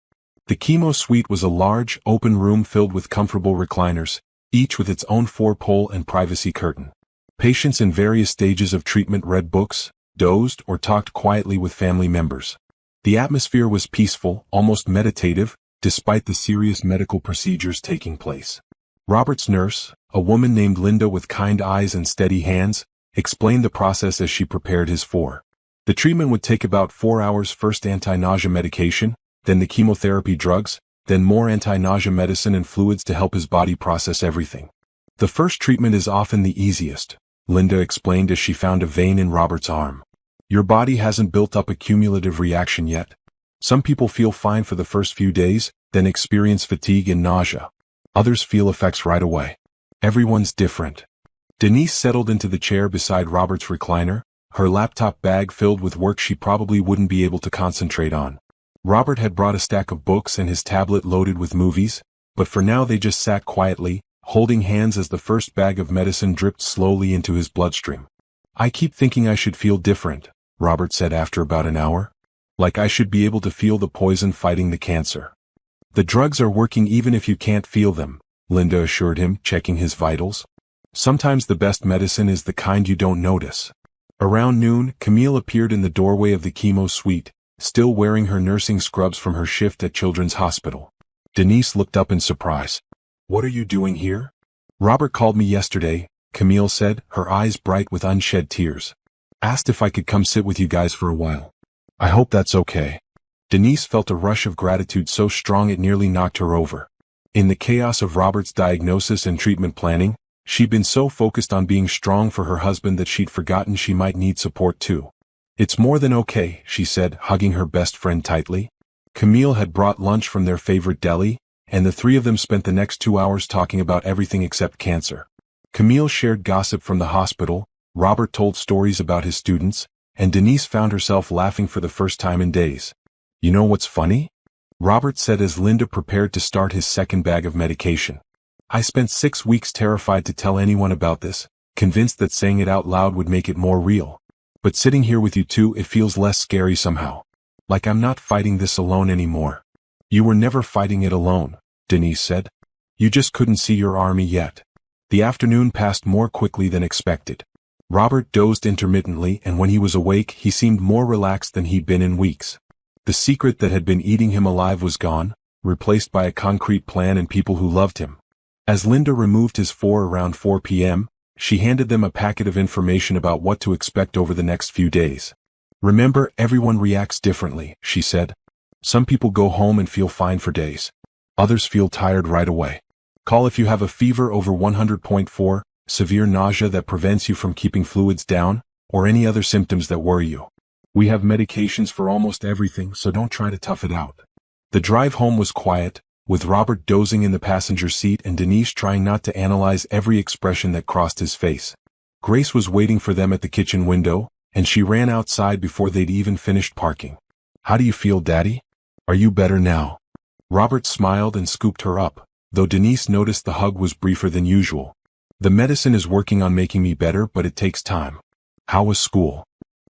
A: The chemo suite was a large, open room filled with comfortable recliners, each with its own 4-pole and privacy curtain. Patients in various stages of treatment read books, dozed, or talked quietly with family members. The atmosphere was peaceful, almost meditative, despite the serious medical procedures taking place. Robert's nurse, a woman named Linda with kind eyes and steady hands, explained the process as she prepared his for. The treatment would take about 4 hours, first anti-nausea medication, then the chemotherapy drugs, then more anti-nausea medicine and fluids to help his body process everything. "The first treatment is often the easiest," Linda explained as she found a vein in Robert's arm. Your body hasn't built up a cumulative reaction yet. Some people feel fine for the first few days, then experience fatigue and nausea. Others feel effects right away. Everyone's different. Denise settled into the chair beside Robert's recliner, her laptop bag filled with work she probably wouldn't be able to concentrate on. Robert had brought a stack of books and his tablet loaded with movies, but for now they just sat quietly, holding hands as the first bag of medicine dripped slowly into his bloodstream. "I keep thinking I should feel different," Robert said after about an hour. "Like I should be able to feel the poison fighting the cancer." "The drugs are working even if you can't feel them," Linda assured him, checking his vitals. "Sometimes the best medicine is the kind you don't notice." Around noon, Camille appeared in the doorway of the chemo suite, still wearing her nursing scrubs from her shift at Children's Hospital. Denise looked up in surprise. "What are you doing here?" "Robert called me yesterday," Camille said, her eyes bright with unshed tears. "Asked if I could come sit with you guys for a while. I hope that's okay." Denise felt a rush of gratitude so strong it nearly knocked her over. In the chaos of Robert's diagnosis and treatment planning, she'd been so focused on being strong for her husband that she'd forgotten she might need support too. "It's more than okay," she said, hugging her best friend tightly. Camille had brought lunch from their favorite deli, and the three of them spent the next 2 hours talking about everything except cancer. Camille shared gossip from the hospital, Robert told stories about his students, and Denise found herself laughing for the first time in days. "You know what's funny?" Robert said as Linda prepared to start his second bag of medication. "I spent 6 weeks terrified to tell anyone about this, convinced that saying it out loud would make it more real. But sitting here with you two, it feels less scary somehow. Like I'm not fighting this alone anymore." "You were never fighting it alone," Denise said. "You just couldn't see your army yet." The afternoon passed more quickly than expected. Robert dozed intermittently, and when he was awake he seemed more relaxed than he'd been in weeks. The secret that had been eating him alive was gone, replaced by a concrete plan and people who loved him. As Linda removed his around 4 p.m., she handed them a packet of information about what to expect over the next few days. "Remember, everyone reacts differently," she said. "Some people go home and feel fine for days. Others feel tired right away. Call if you have a fever over 100.4, severe nausea that prevents you from keeping fluids down, or any other symptoms that worry you. We have medications for almost everything, so don't try to tough it out." The drive home was quiet, with Robert dozing in the passenger seat and Denise trying not to analyze every expression that crossed his face. Grace was waiting for them at the kitchen window, and she ran outside before they'd even finished parking. "How do you feel, Daddy? Are you better now?" Robert smiled and scooped her up, though Denise noticed the hug was briefer than usual. "The medicine is working on making me better, but it takes time." "How was school?"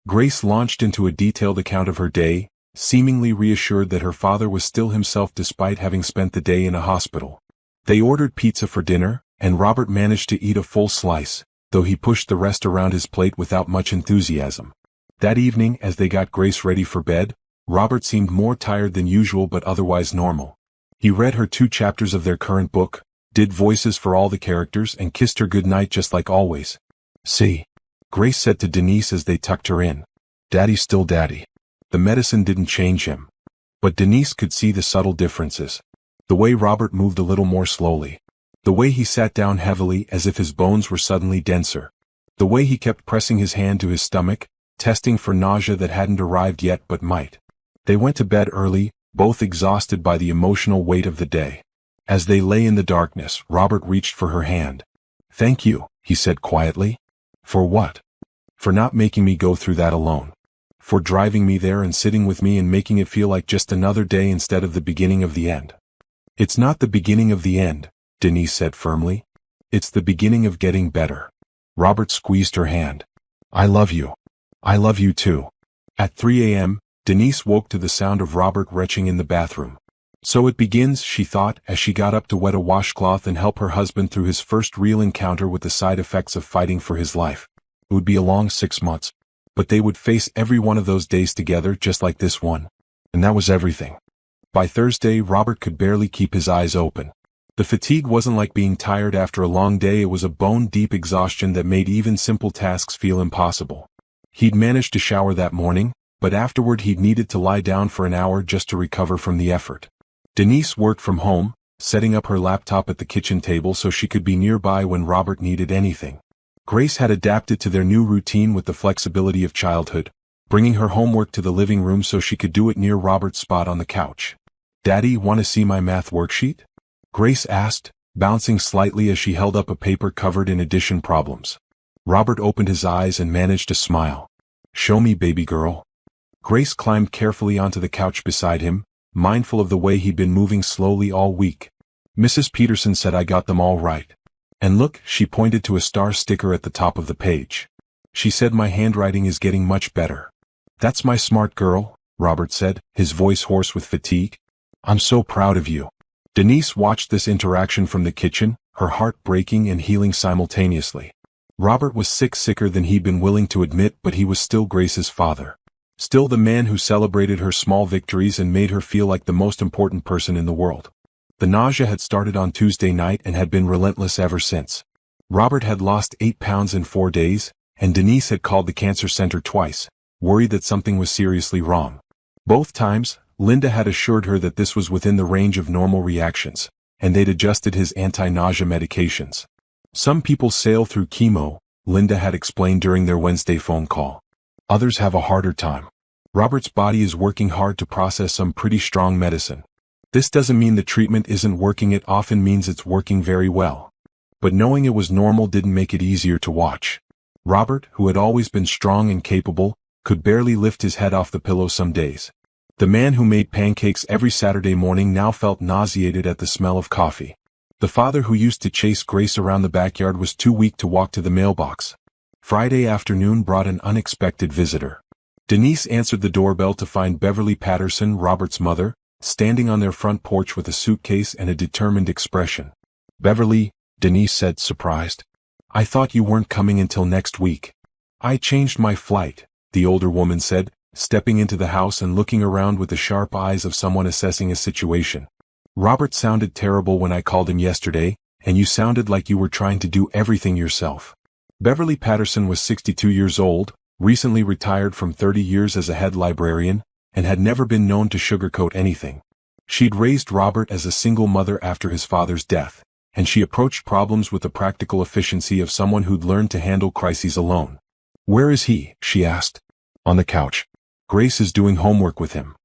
A: Grace launched into a detailed account of her day, seemingly reassured that her father was still himself despite having spent the day in a hospital. They ordered pizza for dinner, and Robert managed to eat a full slice, though he pushed the rest around his plate without much enthusiasm. That evening, as they got Grace ready for bed, Robert seemed more tired than usual but otherwise normal. He read her 2 chapters of their current book, did voices for all the characters, and kissed her goodnight just like always. "See," Grace said to Denise as they tucked her in. "Daddy's still Daddy. The medicine didn't change him." But Denise could see the subtle differences. The way Robert moved a little more slowly. The way he sat down heavily as if his bones were suddenly denser. The way he kept pressing his hand to his stomach, testing for nausea that hadn't arrived yet but might. They went to bed early, both exhausted by the emotional weight of the day. As they lay in the darkness, Robert reached for her hand. "Thank you," he said quietly. "For what?" "For not making me go through that alone. For driving me there and sitting with me and making it feel like just another day instead of the beginning of the end." "It's not the beginning of the end," Denise said firmly. "It's the beginning of getting better." Robert squeezed her hand. "I love you. I love you too." At 3 a.m., Denise woke to the sound of Robert retching in the bathroom. So it begins, she thought, as she got up to wet a washcloth and help her husband through his first real encounter with the side effects of fighting for his life. It would be a long 6 months, but they would face every one of those days together just like this one. And that was everything. By Thursday, Robert could barely keep his eyes open. The fatigue wasn't like being tired after a long day, it was a bone-deep exhaustion that made even simple tasks feel impossible. He'd managed to shower that morning, but afterward he'd needed to lie down for an hour just to recover from the effort. Denise worked from home, setting up her laptop at the kitchen table so she could be nearby when Robert needed anything. Grace had adapted to their new routine with the flexibility of childhood, bringing her homework to the living room so she could do it near Robert's spot on the couch. "Daddy, want to see my math worksheet?" Grace asked, bouncing slightly as she held up a paper covered in addition problems. Robert opened his eyes and managed to smile. "Show me, baby girl." Grace climbed carefully onto the couch beside him, mindful of the way he'd been moving slowly all week. "Mrs. Peterson said I got them all right. And look," she pointed to a star sticker at the top of the page. "She said my handwriting is getting much better." "That's my smart girl," Robert said, his voice hoarse with fatigue. "I'm so proud of you." Denise watched this interaction from the kitchen, her heart breaking and healing simultaneously. Robert was sicker than he'd been willing to admit, but he was still Grace's father. Still the man who celebrated her small victories and made her feel like the most important person in the world. The nausea had started on Tuesday night and had been relentless ever since. Robert had lost 8 pounds in 4 days, and Denise had called the cancer center twice, worried that something was seriously wrong. Both times, Linda had assured her that this was within the range of normal reactions, and they'd adjusted his anti-nausea medications. "Some people sail through chemo," Linda had explained during their Wednesday phone call. "Others have a harder time. Robert's body is working hard to process some pretty strong medicine. This doesn't mean the treatment isn't working, it often means it's working very well." But knowing it was normal didn't make it easier to watch. Robert, who had always been strong and capable, could barely lift his head off the pillow some days. The man who made pancakes every Saturday morning now felt nauseated at the smell of coffee. The father who used to chase Grace around the backyard was too weak to walk to the mailbox. Friday afternoon brought an unexpected visitor. Denise answered the doorbell to find Beverly Patterson, Robert's mother, standing on their front porch with a suitcase and a determined expression. "Beverly," Denise said, surprised. "I thought you weren't coming until next week." "I changed my flight," the older woman said, stepping into the house and looking around with the sharp eyes of someone assessing a situation. "Robert sounded terrible when I called him yesterday, and you sounded like you were trying to do everything yourself." Beverly Patterson was 62 years old, recently retired from 30 years as a head librarian, and had never been known to sugarcoat anything. She'd raised Robert as a single mother after his father's death, and she approached problems with the practical efficiency of someone who'd learned to handle crises alone. "Where is he?" she asked. "On the couch. Grace is doing homework with him."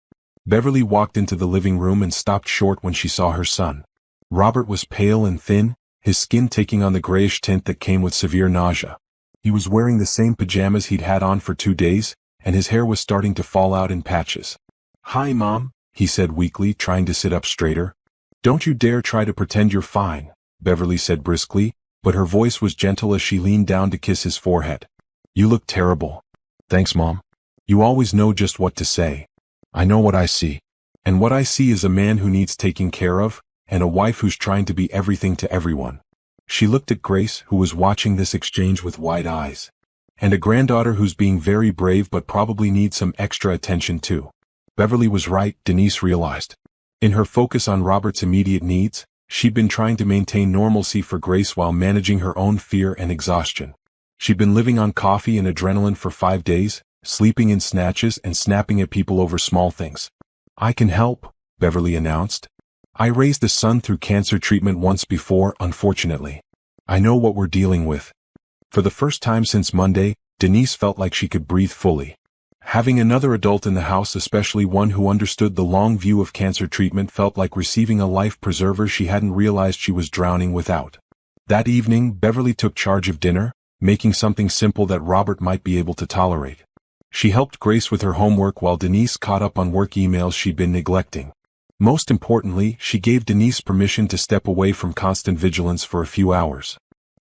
A: Beverly walked into the living room and stopped short when she saw her son. Robert was pale and thin, his skin taking on the grayish tint that came with severe nausea. He was wearing the same pajamas he'd had on for 2 days, and his hair was starting to fall out in patches. "Hi, Mom," he said weakly, trying to sit up straighter. "Don't you dare try to pretend you're fine," Beverly said briskly, but her voice was gentle as she leaned down to kiss his forehead. "You look terrible." "Thanks, Mom. You always know just what to say." "I know what I see. And what I see is a man who needs taking care of, and a wife who's trying to be everything to everyone." She looked at Grace, who was watching this exchange with wide eyes. "And a granddaughter who's being very brave but probably needs some extra attention too." Beverly was right, Denise realized. In her focus on Robert's immediate needs, she'd been trying to maintain normalcy for Grace while managing her own fear and exhaustion. She'd been living on coffee and adrenaline for 5 days, sleeping in snatches and snapping at people over small things. "I can help," Beverly announced. "I raised a son through cancer treatment once before, unfortunately. I know what we're dealing with." For the first time since Monday, Denise felt like she could breathe fully. Having another adult in the house, especially one who understood the long view of cancer treatment, felt like receiving a life preserver she hadn't realized she was drowning without. That evening, Beverly took charge of dinner, making something simple that Robert might be able to tolerate. She helped Grace with her homework while Denise caught up on work emails she'd been neglecting. Most importantly, she gave Denise permission to step away from constant vigilance for a few hours.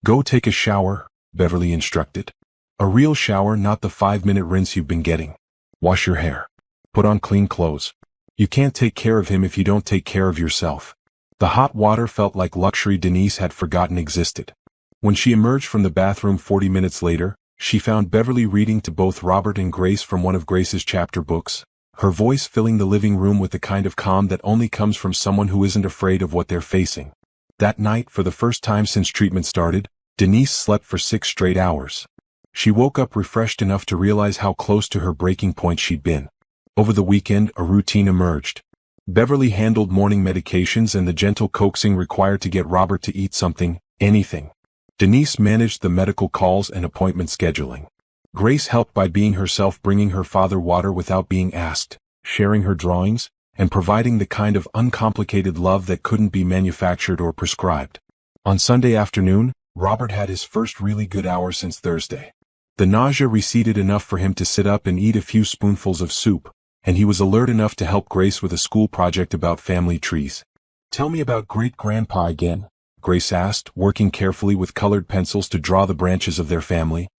A: "Go take a shower," Beverly instructed. "A real shower, not the 5-minute rinse you've been getting. Wash your hair. Put on clean clothes. You can't take care of him if you don't take care of yourself." The hot water felt like luxury Denise had forgotten existed. When she emerged from the bathroom 40 minutes later, she found Beverly reading to both Robert and Grace from one of Grace's chapter books, her voice filling the living room with the kind of calm that only comes from someone who isn't afraid of what they're facing. That night, for the first time since treatment started, Denise slept for 6 straight hours. She woke up refreshed enough to realize how close to her breaking point she'd been. Over the weekend, a routine emerged. Beverly handled morning medications and the gentle coaxing required to get Robert to eat something, anything. Denise managed the medical calls and appointment scheduling. Grace helped by being herself, bringing her father water without being asked, sharing her drawings, and providing the kind of uncomplicated love that couldn't be manufactured or prescribed. On Sunday afternoon, Robert had his first really good hour since Thursday. The nausea receded enough for him to sit up and eat a few spoonfuls of soup, and he was alert enough to help Grace with a school project about family trees. "Tell me about great-grandpa again," Grace asked, working carefully with colored pencils to draw the branches of their family.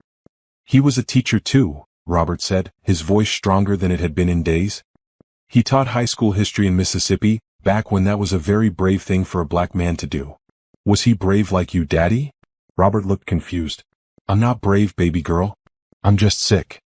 A: "He was a teacher too," Robert said, his voice stronger than it had been in days. "He taught high school history in Mississippi, back when that was a very brave thing for a black man to do." "Was he brave like you, Daddy?" Robert looked confused. "I'm not brave, baby girl. I'm just sick."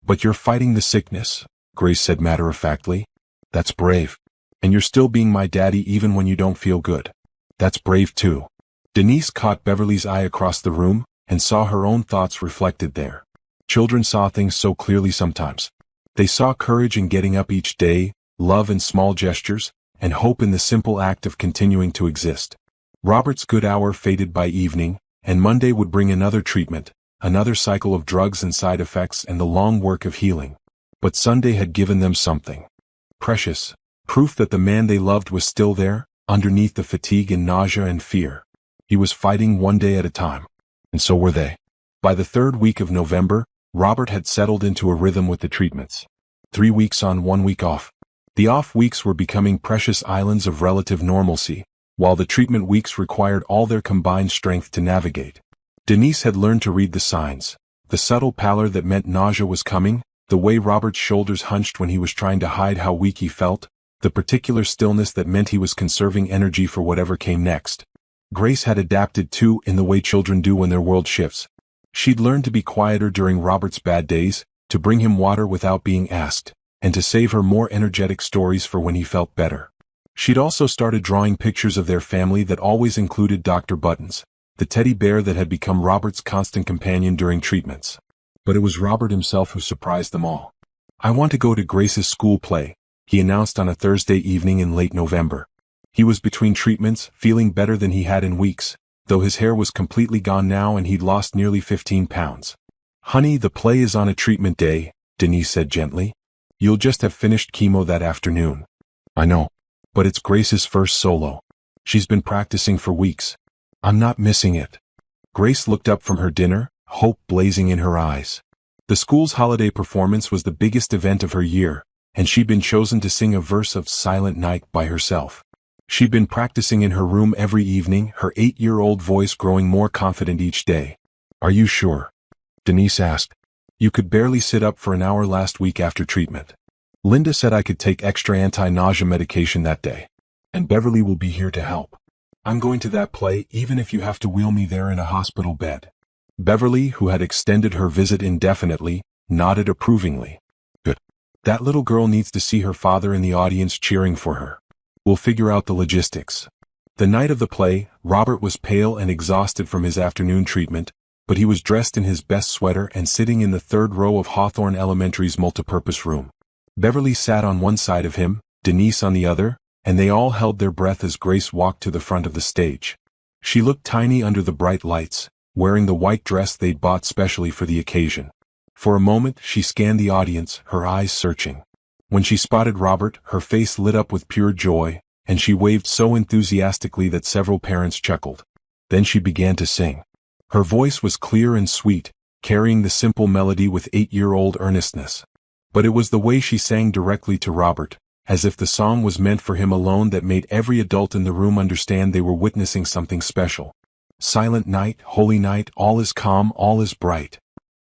A: "But you're fighting the sickness," Grace said matter-of-factly. "That's brave. And you're still being my daddy even when you don't feel good. That's brave too." Denise caught Beverly's eye across the room, and saw her own thoughts reflected there. Children saw things so clearly sometimes. They saw courage in getting up each day, love in small gestures, and hope in the simple act of continuing to exist. Robert's good hour faded by evening, and Monday would bring another treatment, another cycle of drugs and side effects and the long work of healing. But Sunday had given them something precious, proof that the man they loved was still there, underneath the fatigue and nausea and fear. He was fighting one day at a time. And so were they. By the third week of November, Robert had settled into a rhythm with the treatments. 3 weeks on, 1 week off. The off weeks were becoming precious islands of relative normalcy, while the treatment weeks required all their combined strength to navigate. Denise had learned to read the signs, the subtle pallor that meant nausea was coming, the way Robert's shoulders hunched when he was trying to hide how weak he felt, the particular stillness that meant he was conserving energy for whatever came next. Grace had adapted too, in the way children do when their world shifts. She'd learned to be quieter during Robert's bad days, to bring him water without being asked, and to save her more energetic stories for when he felt better. She'd also started drawing pictures of their family that always included Dr. Buttons, the teddy bear that had become Robert's constant companion during treatments. But it was Robert himself who surprised them all. "I want to go to Grace's school play," he announced on a Thursday evening in late November. He was between treatments, feeling better than he had in weeks, though his hair was completely gone now and he'd lost nearly 15 pounds. "Honey, the play is on a treatment day," Denise said gently. "You'll just have finished chemo that afternoon." "I know. But it's Grace's first solo. She's been practicing for weeks. I'm not missing it." Grace looked up from her dinner, hope blazing in her eyes. The school's holiday performance was the biggest event of her year, and she'd been chosen to sing a verse of Silent Night by herself. She'd been practicing in her room every evening, her 8-year-old voice growing more confident each day. "Are you sure?" Denise asked. "You could barely sit up for an hour last week after treatment. Linda said I could take extra anti-nausea medication that day. And Beverly will be here to help. I'm going to that play even if you have to wheel me there in a hospital bed." Beverly, who had extended her visit indefinitely, nodded approvingly. "Good. That little girl needs to see her father in the audience cheering for her. We'll figure out the logistics." The night of the play, Robert was pale and exhausted from his afternoon treatment, but he was dressed in his best sweater and sitting in the third row of Hawthorne Elementary's multipurpose room. Beverly sat on one side of him, Denise on the other, and they all held their breath as Grace walked to the front of the stage. She looked tiny under the bright lights, wearing the white dress they'd bought specially for the occasion. For a moment she scanned the audience, her eyes searching. When she spotted Robert, her face lit up with pure joy, and she waved so enthusiastically that several parents chuckled. Then she began to sing. Her voice was clear and sweet, carrying the simple melody with 8-year-old earnestness. But it was the way she sang directly to Robert, as if the song was meant for him alone, that made every adult in the room understand they were witnessing something special. "Silent night, holy night, all is calm, all is bright."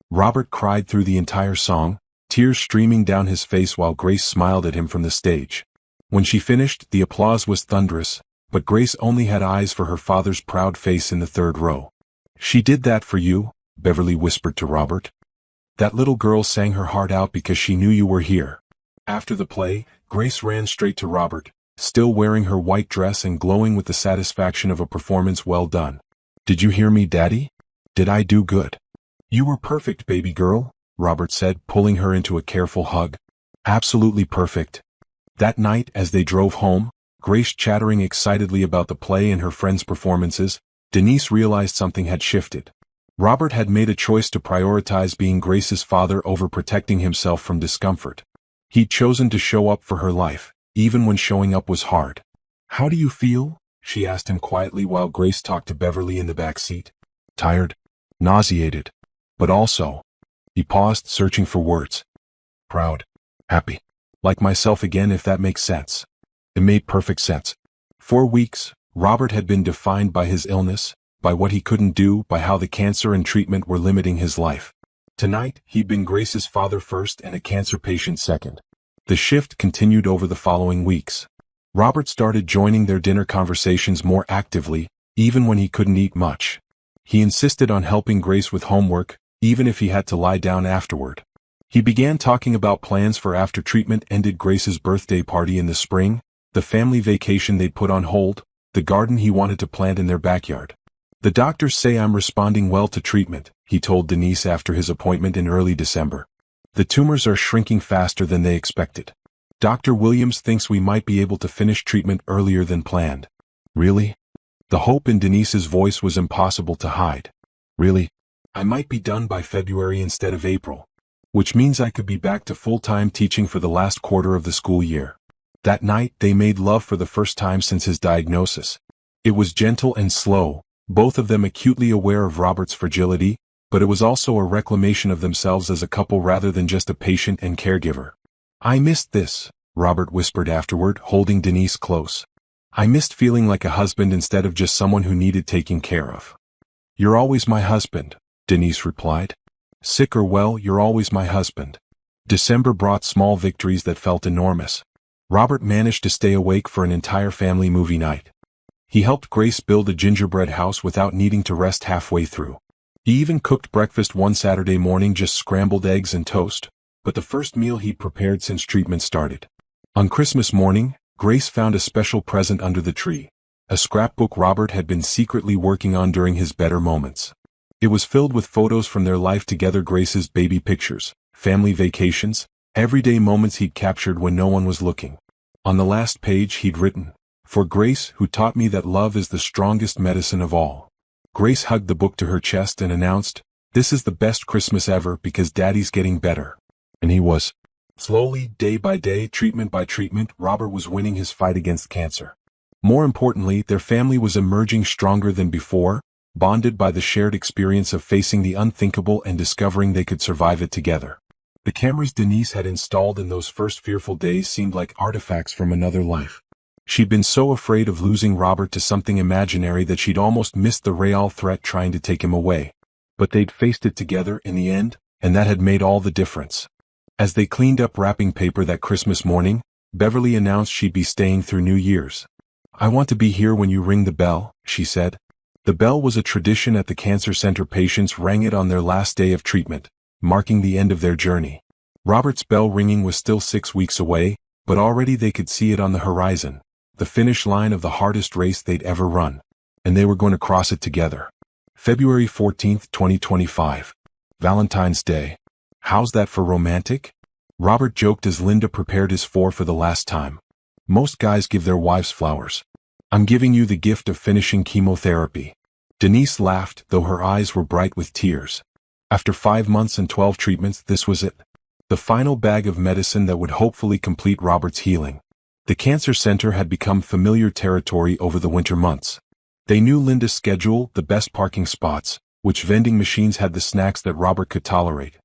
A: Robert cried through the entire song, tears streaming down his face while Grace smiled at him from the stage. When she finished, the applause was thunderous, but Grace only had eyes for her father's proud face in the third row. "She did that for you," Beverly whispered to Robert. "That little girl sang her heart out because she knew you were here." After the play, Grace ran straight to Robert, still wearing her white dress and glowing with the satisfaction of a performance well done. "Did you hear me, Daddy? Did I do good?" "You were perfect, baby girl," Robert said, pulling her into a careful hug. "Absolutely perfect." That night, as they drove home, Grace chattering excitedly about the play and her friends' performances, Denise realized something had shifted. Robert had made a choice to prioritize being Grace's father over protecting himself from discomfort. He'd chosen to show up for her life, even when showing up was hard. "How do you feel?" she asked him quietly while Grace talked to Beverly in the back seat. "Tired. Nauseated. But also—" He paused, searching for words. "Proud. Happy. Like myself again, if that makes sense." It made perfect sense. For weeks, Robert had been defined by his illness, by what he couldn't do, by how the cancer and treatment were limiting his life. Tonight, he'd been Grace's father first and a cancer patient second. The shift continued over the following weeks. Robert started joining their dinner conversations more actively, even when he couldn't eat much. He insisted on helping Grace with homework, even if he had to lie down afterward. He began talking about plans for after treatment ended: Grace's birthday party in the spring, the family vacation they'd put on hold, the garden he wanted to plant in their backyard. "The doctors say I'm responding well to treatment," he told Denise after his appointment in early December. "The tumors are shrinking faster than they expected. Dr. Williams thinks we might be able to finish treatment earlier than planned." "Really?" The hope in Denise's voice was impossible to hide. "Really? I might be done by February instead of April. Which means I could be back to full-time teaching for the last quarter of the school year." That night, they made love for the first time since his diagnosis. It was gentle and slow, both of them acutely aware of Robert's fragility, but it was also a reclamation of themselves as a couple rather than just a patient and caregiver. "I missed this," Robert whispered afterward, holding Denise close. "I missed feeling like a husband instead of just someone who needed taking care of." "You're always my husband," Denise replied. "Sick or well, you're always my husband." December brought small victories that felt enormous. Robert managed to stay awake for an entire family movie night. He helped Grace build a gingerbread house without needing to rest halfway through. He even cooked breakfast one Saturday morning, just scrambled eggs and toast, but the first meal he'd prepared since treatment started. On Christmas morning, Grace found a special present under the tree, a scrapbook Robert had been secretly working on during his better moments. It was filled with photos from their life together: Grace's baby pictures, family vacations, everyday moments he'd captured when no one was looking. On the last page he'd written, "For Grace, who taught me that love is the strongest medicine of all." Grace hugged the book to her chest and announced, "This is the best Christmas ever because Daddy's getting better." And he was. Slowly, day by day, treatment by treatment, Robert was winning his fight against cancer. More importantly, their family was emerging stronger than before, bonded by the shared experience of facing the unthinkable and discovering they could survive it together. The cameras Denise had installed in those first fearful days seemed like artifacts from another life. She'd been so afraid of losing Robert to something imaginary that she'd almost missed the real threat trying to take him away. But they'd faced it together in the end, and that had made all the difference. As they cleaned up wrapping paper that Christmas morning, Beverly announced she'd be staying through New Year's. "I want to be here when you ring the bell," she said. The bell was a tradition at the cancer center. Patients rang it on their last day of treatment, marking the end of their journey. Robert's bell ringing was still 6 weeks away, but already they could see it on the horizon, the finish line of the hardest race they'd ever run. And they were going to cross it together. February 14th, 2025. Valentine's Day. "How's that for romantic?" Robert joked as Linda prepared his for the last time. "Most guys give their wives flowers. I'm giving you the gift of finishing chemotherapy." Denise laughed, though her eyes were bright with tears. After 5 months and 12 treatments, this was it. The final bag of medicine that would hopefully complete Robert's healing. The cancer center had become familiar territory over the winter months. They knew Linda's schedule, the best parking spots, which vending machines had the snacks that Robert could tolerate.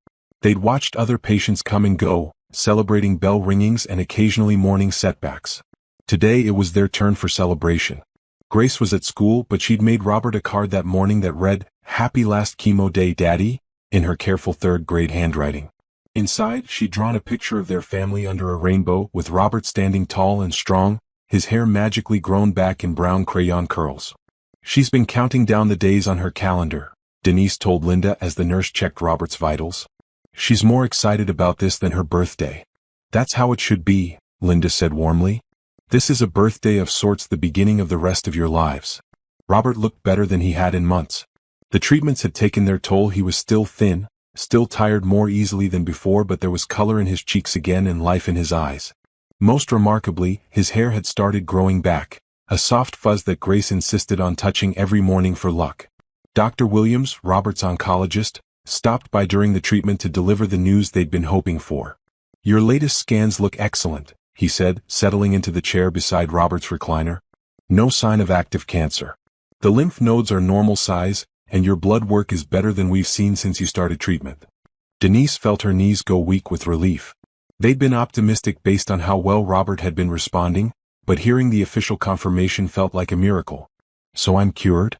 A: They'd watched other patients come and go, celebrating bell ringings and occasionally morning setbacks. Today it was their turn for celebration. Grace was at school, but she'd made Robert a card that morning that read, "Happy last chemo day, Daddy," in her careful third-grade handwriting. Inside, she'd drawn a picture of their family under a rainbow, with Robert standing tall and strong, his hair magically grown back in brown crayon curls. "She's been counting down the days on her calendar," Denise told Linda as the nurse checked Robert's vitals. "She's more excited about this than her birthday." "That's how it should be," Linda said warmly. "This is a birthday of sorts, the beginning of the rest of your lives." Robert looked better than he had in months. The treatments had taken their toll. He was still thin, still tired more easily than before, but there was color in his cheeks again and life in his eyes. Most remarkably, his hair had started growing back, a soft fuzz that Grace insisted on touching every morning for luck. Dr. Williams, Robert's oncologist, stopped by during the treatment to deliver the news they'd been hoping for. "Your latest scans look excellent," he said, settling into the chair beside Robert's recliner. "No sign of active cancer. The lymph nodes are normal size, and your blood work is better than we've seen since you started treatment." Denise felt her knees go weak with relief. They'd been optimistic based on how well Robert had been responding, but hearing the official confirmation felt like a miracle. "So I'm cured?"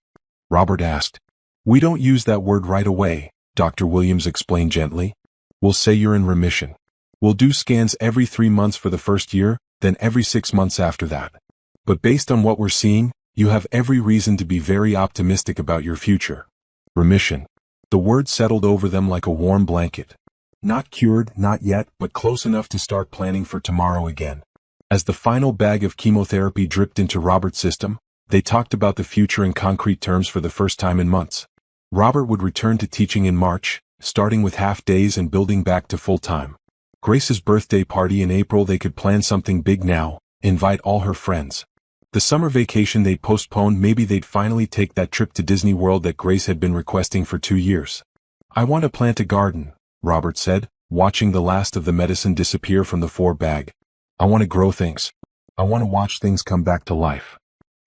A: Robert asked. "We don't use that word right away," Dr. Williams explained gently. "We'll say you're in remission. We'll do scans every 3 months for the first year, then every 6 months after that. But based on what we're seeing, you have every reason to be very optimistic about your future." Remission. The word settled over them like a warm blanket. Not cured, not yet, but close enough to start planning for tomorrow again. As the final bag of chemotherapy dripped into Robert's system, they talked about the future in concrete terms for the first time in months. Robert would return to teaching in March, starting with half-days and building back to full-time. Grace's birthday party in April, they could plan something big now, invite all her friends. The summer vacation they'd postponed, maybe they'd finally take that trip to Disney World that Grace had been requesting for 2 years. "I want to plant a garden," Robert said, watching the last of the medicine disappear from the 4-bag. "I want to grow things. I want to watch things come back to life."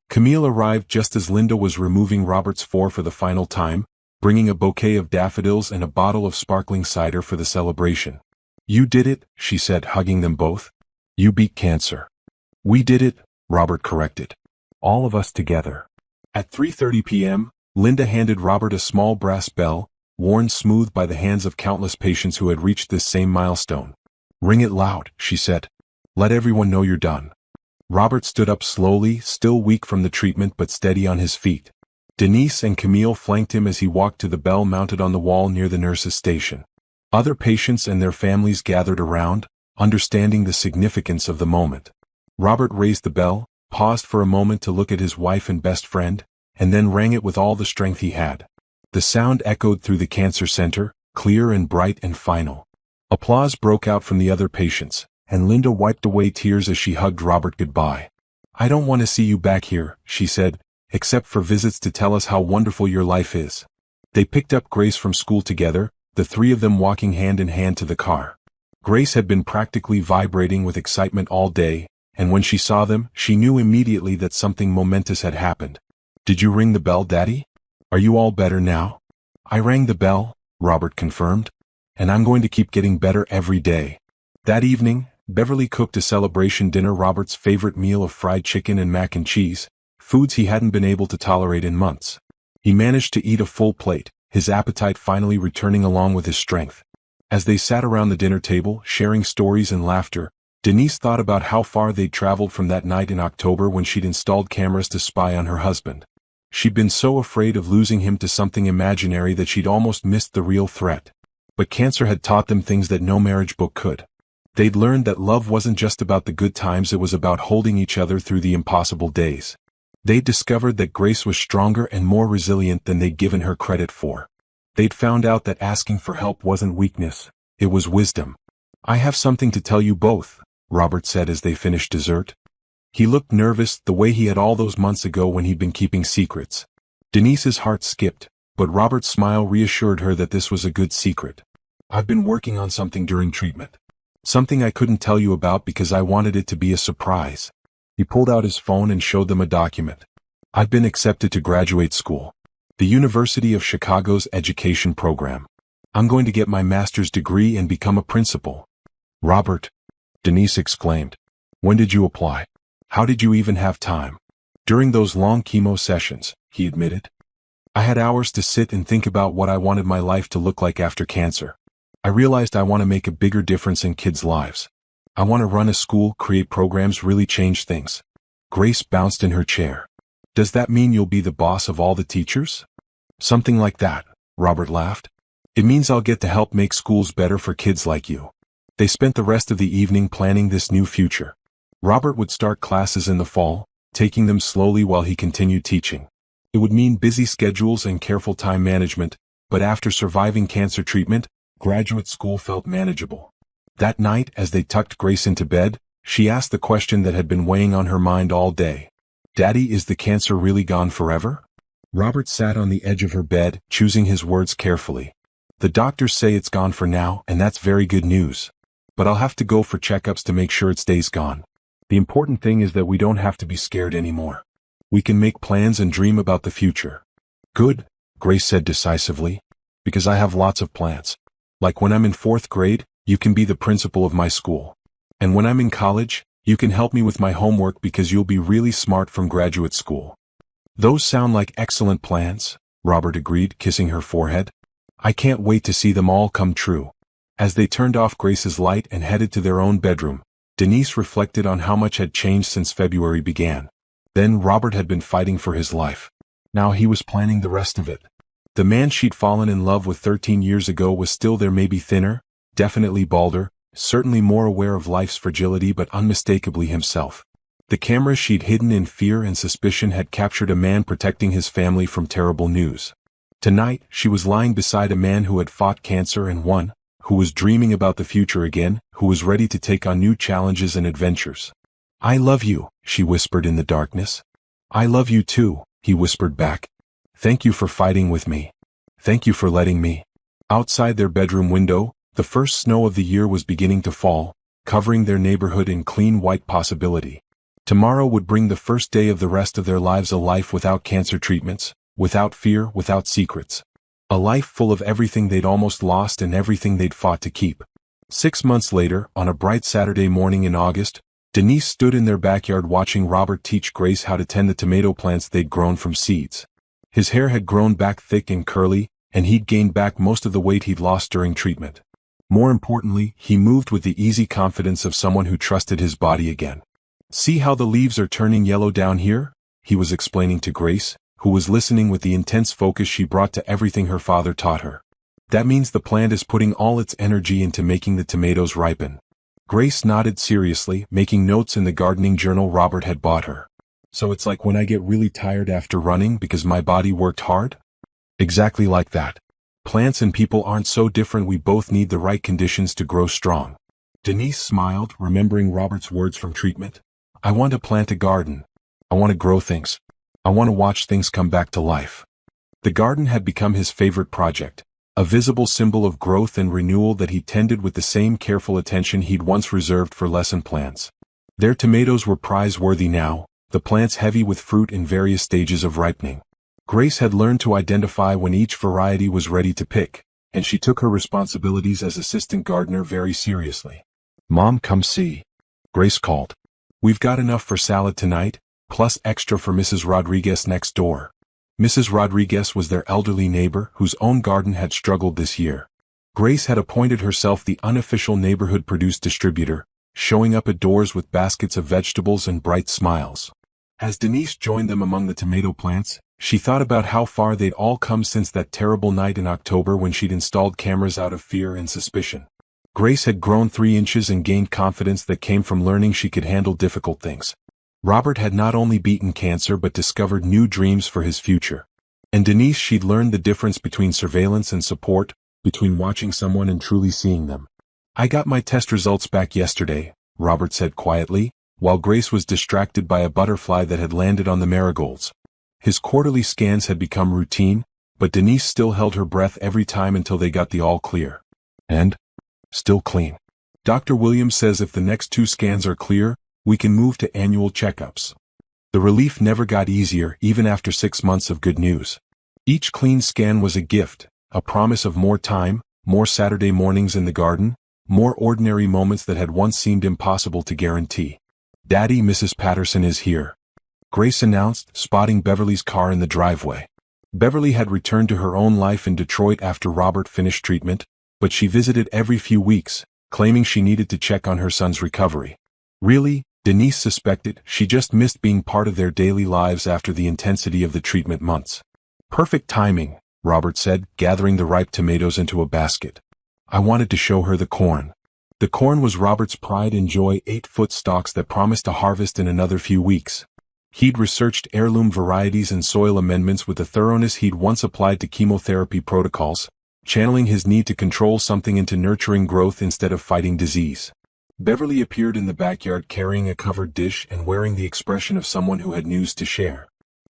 A: Camille arrived just as Linda was removing Robert's 4 for the final time, bringing a bouquet of daffodils and a bottle of sparkling cider for the celebration. "You did it," she said, hugging them both. "You beat cancer." "We did it," Robert corrected. "All of us together." At 3:30 p.m., Linda handed Robert a small brass bell, worn smooth by the hands of countless patients who had reached this same milestone. "Ring it loud," she said. "Let everyone know you're done." Robert stood up slowly, still weak from the treatment but steady on his feet. Denise and Camille flanked him as he walked to the bell mounted on the wall near the nurse's station. Other patients and their families gathered around, understanding the significance of the moment. Robert raised the bell, paused for a moment to look at his wife and best friend, and then rang it with all the strength he had. The sound echoed through the cancer center, clear and bright and final. Applause broke out from the other patients, and Linda wiped away tears as she hugged Robert goodbye. "I don't want to see you back here," she said, "except for visits to tell us how wonderful your life is." They picked up Grace from school together, the 3 of them walking hand in hand to the car. Grace had been practically vibrating with excitement all day, and when she saw them, she knew immediately that something momentous had happened. "Did you ring the bell, Daddy? Are you all better now?" "I rang the bell," Robert confirmed, "and I'm going to keep getting better every day." That evening, Beverly cooked a celebration dinner, Robert's favorite meal of fried chicken and mac and cheese, foods he hadn't been able to tolerate in months. He managed to eat a full plate, his appetite finally returning along with his strength. As they sat around the dinner table, sharing stories and laughter, Denise thought about how far they'd traveled from that night in October when she'd installed cameras to spy on her husband. She'd been so afraid of losing him to something imaginary that she'd almost missed the real threat. But cancer had taught them things that no marriage book could. They'd learned that love wasn't just about the good times, it was about holding each other through the impossible days. They'd discovered that Grace was stronger and more resilient than they'd given her credit for. They'd found out that asking for help wasn't weakness, it was wisdom. "I have something to tell you both," Robert said as they finished dessert. He looked nervous, the way he had all those months ago when he'd been keeping secrets. Denise's heart skipped, but Robert's smile reassured her that this was a good secret. "I've been working on something during treatment. Something I couldn't tell you about because I wanted it to be a surprise." He pulled out his phone and showed them a document. "I've been accepted to graduate school. The University of Chicago's education program. I'm going to get my master's degree and become a principal." "Robert," Denise exclaimed. "When did you apply? How did you even have time?" "During those long chemo sessions," he admitted. "I had hours to sit and think about what I wanted my life to look like after cancer. I realized I want to make a bigger difference in kids' lives. I want to run a school, create programs, really change things." Grace bounced in her chair. "Does that mean you'll be the boss of all the teachers?" "Something like that," Robert laughed. "It means I'll get to help make schools better for kids like you." They spent the rest of the evening planning this new future. Robert would start classes in the fall, taking them slowly while he continued teaching. It would mean busy schedules and careful time management, but after surviving cancer treatment, graduate school felt manageable. That night, as they tucked Grace into bed, she asked the question that had been weighing on her mind all day. "Daddy, is the cancer really gone forever?" Robert sat on the edge of her bed, choosing his words carefully. The doctors say it's gone for now, and that's very good news. But I'll have to go for checkups to make sure it stays gone. The important thing is that we don't have to be scared anymore. We can make plans and dream about the future. Good, Grace said decisively. Because I have lots of plans. Like when I'm in 4th grade, you can be the principal of my school. And when I'm in college, you can help me with my homework because you'll be really smart from graduate school. Those sound like excellent plans, Robert agreed, kissing her forehead. I can't wait to see them all come true. As they turned off Grace's light and headed to their own bedroom, Denise reflected on how much had changed since February began. Then Robert had been fighting for his life. Now he was planning the rest of it. The man she'd fallen in love with 13 years ago was still there, maybe thinner, definitely balder, certainly more aware of life's fragility, but unmistakably himself. The camera she'd hidden in fear and suspicion had captured a man protecting his family from terrible news. Tonight, she was lying beside a man who had fought cancer and won, who was dreaming about the future again, who was ready to take on new challenges and adventures. I love you, she whispered in the darkness. I love you too, he whispered back. Thank you for fighting with me. Thank you for letting me. Outside their bedroom window, the first snow of the year was beginning to fall, covering their neighborhood in clean white possibility. Tomorrow would bring the first day of the rest of their lives, a life without cancer treatments, without fear, without secrets. A life full of everything they'd almost lost and everything they'd fought to keep. 6 months later, on a bright Saturday morning in August, Denise stood in their backyard watching Robert teach Grace how to tend the tomato plants they'd grown from seeds. His hair had grown back thick and curly, and he'd gained back most of the weight he'd lost during treatment. More importantly, he moved with the easy confidence of someone who trusted his body again. See how the leaves are turning yellow down here? He was explaining to Grace, who was listening with the intense focus she brought to everything her father taught her. That means the plant is putting all its energy into making the tomatoes ripen. Grace nodded seriously, making notes in the gardening journal Robert had bought her. So it's like when I get really tired after running because my body worked hard? Exactly like that. Plants and people aren't so different, we both need the right conditions to grow strong. Denise smiled, remembering Robert's words from treatment. I want to plant a garden. I want to grow things. I want to watch things come back to life. The garden had become his favorite project, a visible symbol of growth and renewal that he tended with the same careful attention he'd once reserved for lesson plans. Their tomatoes were prize-worthy now, the plants heavy with fruit in various stages of ripening. Grace had learned to identify when each variety was ready to pick, and she took her responsibilities as assistant gardener very seriously. Mom, come see. Grace called. We've got enough for salad tonight, plus extra for Mrs. Rodriguez next door. Mrs. Rodriguez was their elderly neighbor whose own garden had struggled this year. Grace had appointed herself the unofficial neighborhood produce distributor, showing up at doors with baskets of vegetables and bright smiles. As Denise joined them among the tomato plants, she thought about how far they'd all come since that terrible night in October when she'd installed cameras out of fear and suspicion. Grace had grown 3 inches and gained confidence that came from learning she could handle difficult things. Robert had not only beaten cancer but discovered new dreams for his future. And Denise, she'd learned the difference between surveillance and support, between watching someone and truly seeing them. I got my test results back yesterday, Robert said quietly, while Grace was distracted by a butterfly that had landed on the marigolds. His quarterly scans had become routine, but Denise still held her breath every time until they got the all clear. And? Still clean. Dr. Williams says if the next 2 scans are clear, we can move to annual checkups. The relief never got easier even after 6 months of good news. Each clean scan was a gift, a promise of more time, more Saturday mornings in the garden, more ordinary moments that had once seemed impossible to guarantee. Daddy, Mrs. Patterson is here, Grace announced, spotting Beverly's car in the driveway. Beverly had returned to her own life in Detroit after Robert finished treatment, but she visited every few weeks, claiming she needed to check on her son's recovery. Really, Denise suspected, she just missed being part of their daily lives after the intensity of the treatment months. Perfect timing, Robert said, gathering the ripe tomatoes into a basket. I wanted to show her the corn. The corn was Robert's pride and joy, 8-foot stalks that promised a harvest in another few weeks. He'd researched heirloom varieties and soil amendments with the thoroughness he'd once applied to chemotherapy protocols, channeling his need to control something into nurturing growth instead of fighting disease. Beverly appeared in the backyard carrying a covered dish and wearing the expression of someone who had news to share.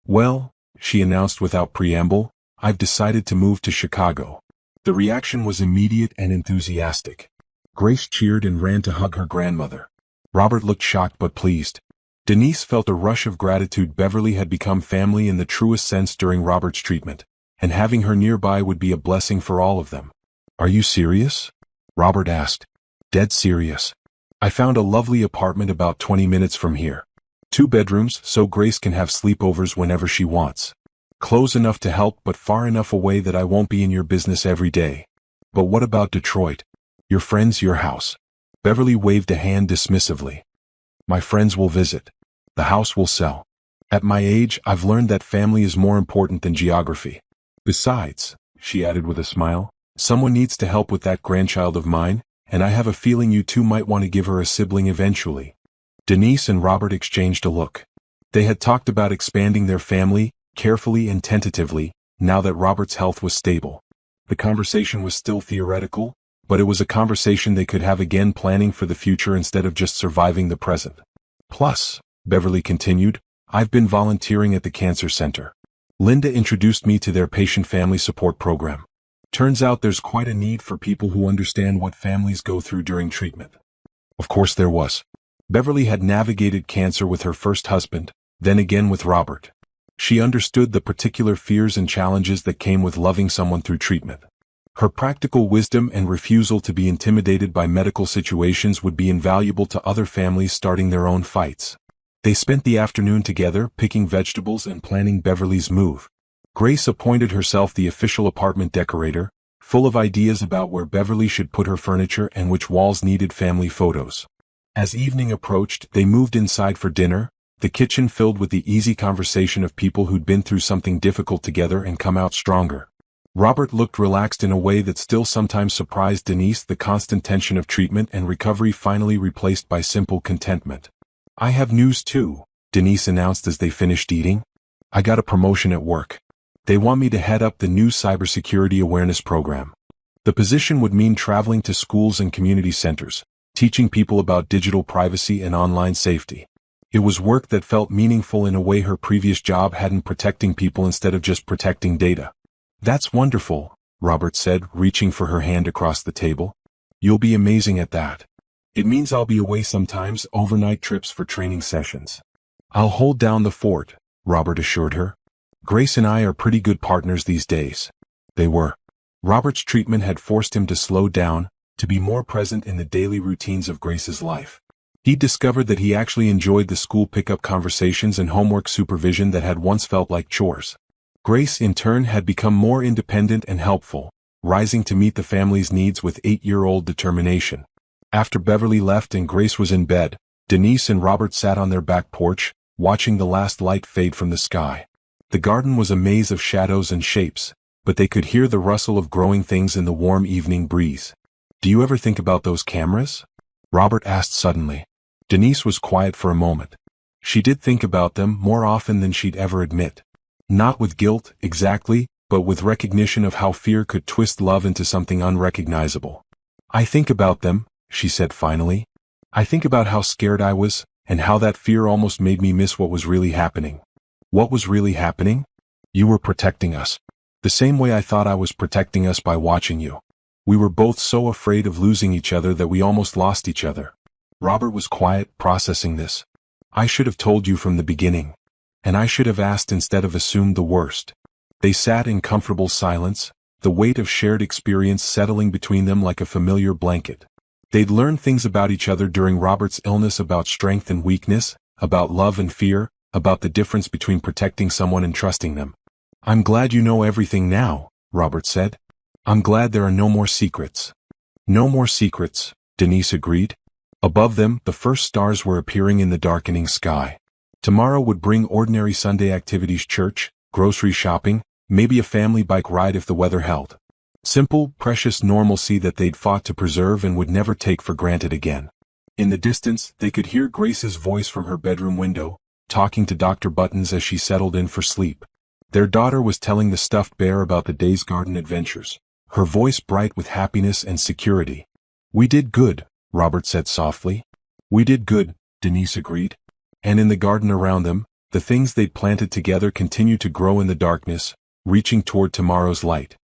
A: Well, she announced without preamble, "I've decided to move to Chicago." The reaction was immediate and enthusiastic. Grace cheered and ran to hug her grandmother. Robert looked shocked but pleased. Denise felt a rush of gratitude. Beverly had become family in the truest sense during Robert's treatment, and having her nearby would be a blessing for all of them. "Are you serious?" Robert asked. "Dead serious. I found a lovely apartment about 20 minutes from here. 2 bedrooms so Grace can have sleepovers whenever she wants. Close enough to help but far enough away that I won't be in your business every day. But what about Detroit? Your friends, your house?" Beverly waved a hand dismissively. "My friends will visit. The house will sell. At my age, I've learned that family is more important than geography. Besides," she added with a smile, "someone needs to help with that grandchild of mine, and I have a feeling you two might want to give her a sibling eventually." Denise and Robert exchanged a look. They had talked about expanding their family, carefully and tentatively, now that Robert's health was stable. The conversation was still theoretical, but it was a conversation they could have again, planning for the future instead of just surviving the present. "Plus," Beverly continued, "I've been volunteering at the cancer center. Linda introduced me to their patient family support program. Turns out there's quite a need for people who understand what families go through during treatment." Of course there was. Beverly had navigated cancer with her first husband, then again with Robert. She understood the particular fears and challenges that came with loving someone through treatment. Her practical wisdom and refusal to be intimidated by medical situations would be invaluable to other families starting their own fights. They spent the afternoon together, picking vegetables and planning Beverly's move. Grace appointed herself the official apartment decorator, full of ideas about where Beverly should put her furniture and which walls needed family photos. As evening approached, they moved inside for dinner, the kitchen filled with the easy conversation of people who'd been through something difficult together and come out stronger. Robert looked relaxed in a way that still sometimes surprised Denise, the constant tension of treatment and recovery finally replaced by simple contentment. "I have news too," Denise announced as they finished eating. "I got a promotion at work. They want me to head up the new cybersecurity awareness program. The position would mean traveling to schools and community centers, teaching people about digital privacy and online safety. It was work that felt meaningful in a way her previous job hadn't, protecting people instead of just protecting data." "That's wonderful," Robert said, reaching for her hand across the table. "You'll be amazing at that. It means I'll be away sometimes, overnight trips for training sessions." "I'll hold down the fort," Robert assured her. "Grace and I are pretty good partners these days." They were. Robert's treatment had forced him to slow down, to be more present in the daily routines of Grace's life. He discovered that he actually enjoyed the school pickup conversations and homework supervision that had once felt like chores. Grace, in turn, had become more independent and helpful, rising to meet the family's needs with 8-year-old determination. After Beverly left and Grace was in bed, Denise and Robert sat on their back porch, watching the last light fade from the sky. The garden was a maze of shadows and shapes, but they could hear the rustle of growing things in the warm evening breeze. "Do you ever think about those cameras?" Robert asked suddenly. Denise was quiet for a moment. She did think about them more often than she'd ever admit. Not with guilt, exactly, but with recognition of how fear could twist love into something unrecognizable. "I think about them," she said finally. "I think about how scared I was, and how that fear almost made me miss what was really happening." "What was really happening?" "You were protecting us. The same way I thought I was protecting us by watching you. We were both so afraid of losing each other that we almost lost each other." Robert was quiet, processing this. "I should have told you from the beginning. And I should have asked instead of assumed the worst." They sat in comfortable silence, the weight of shared experience settling between them like a familiar blanket. They'd learned things about each other during Robert's illness, about strength and weakness, about love and fear, about the difference between protecting someone and trusting them. "I'm glad you know everything now," Robert said. "I'm glad there are no more secrets." "No more secrets," Denise agreed. Above them, the first stars were appearing in the darkening sky. Tomorrow would bring ordinary Sunday activities: church, grocery shopping, maybe a family bike ride if the weather held. Simple, precious normalcy that they'd fought to preserve and would never take for granted again. In the distance, they could hear Grace's voice from her bedroom window, talking to Dr. Buttons as she settled in for sleep. Their daughter was telling the stuffed bear about the day's garden adventures, her voice bright with happiness and security. "We did good," Robert said softly. "We did good," Denise agreed. And in the garden around them, The things they'd planted together continued to grow in the darkness, reaching toward tomorrow's light.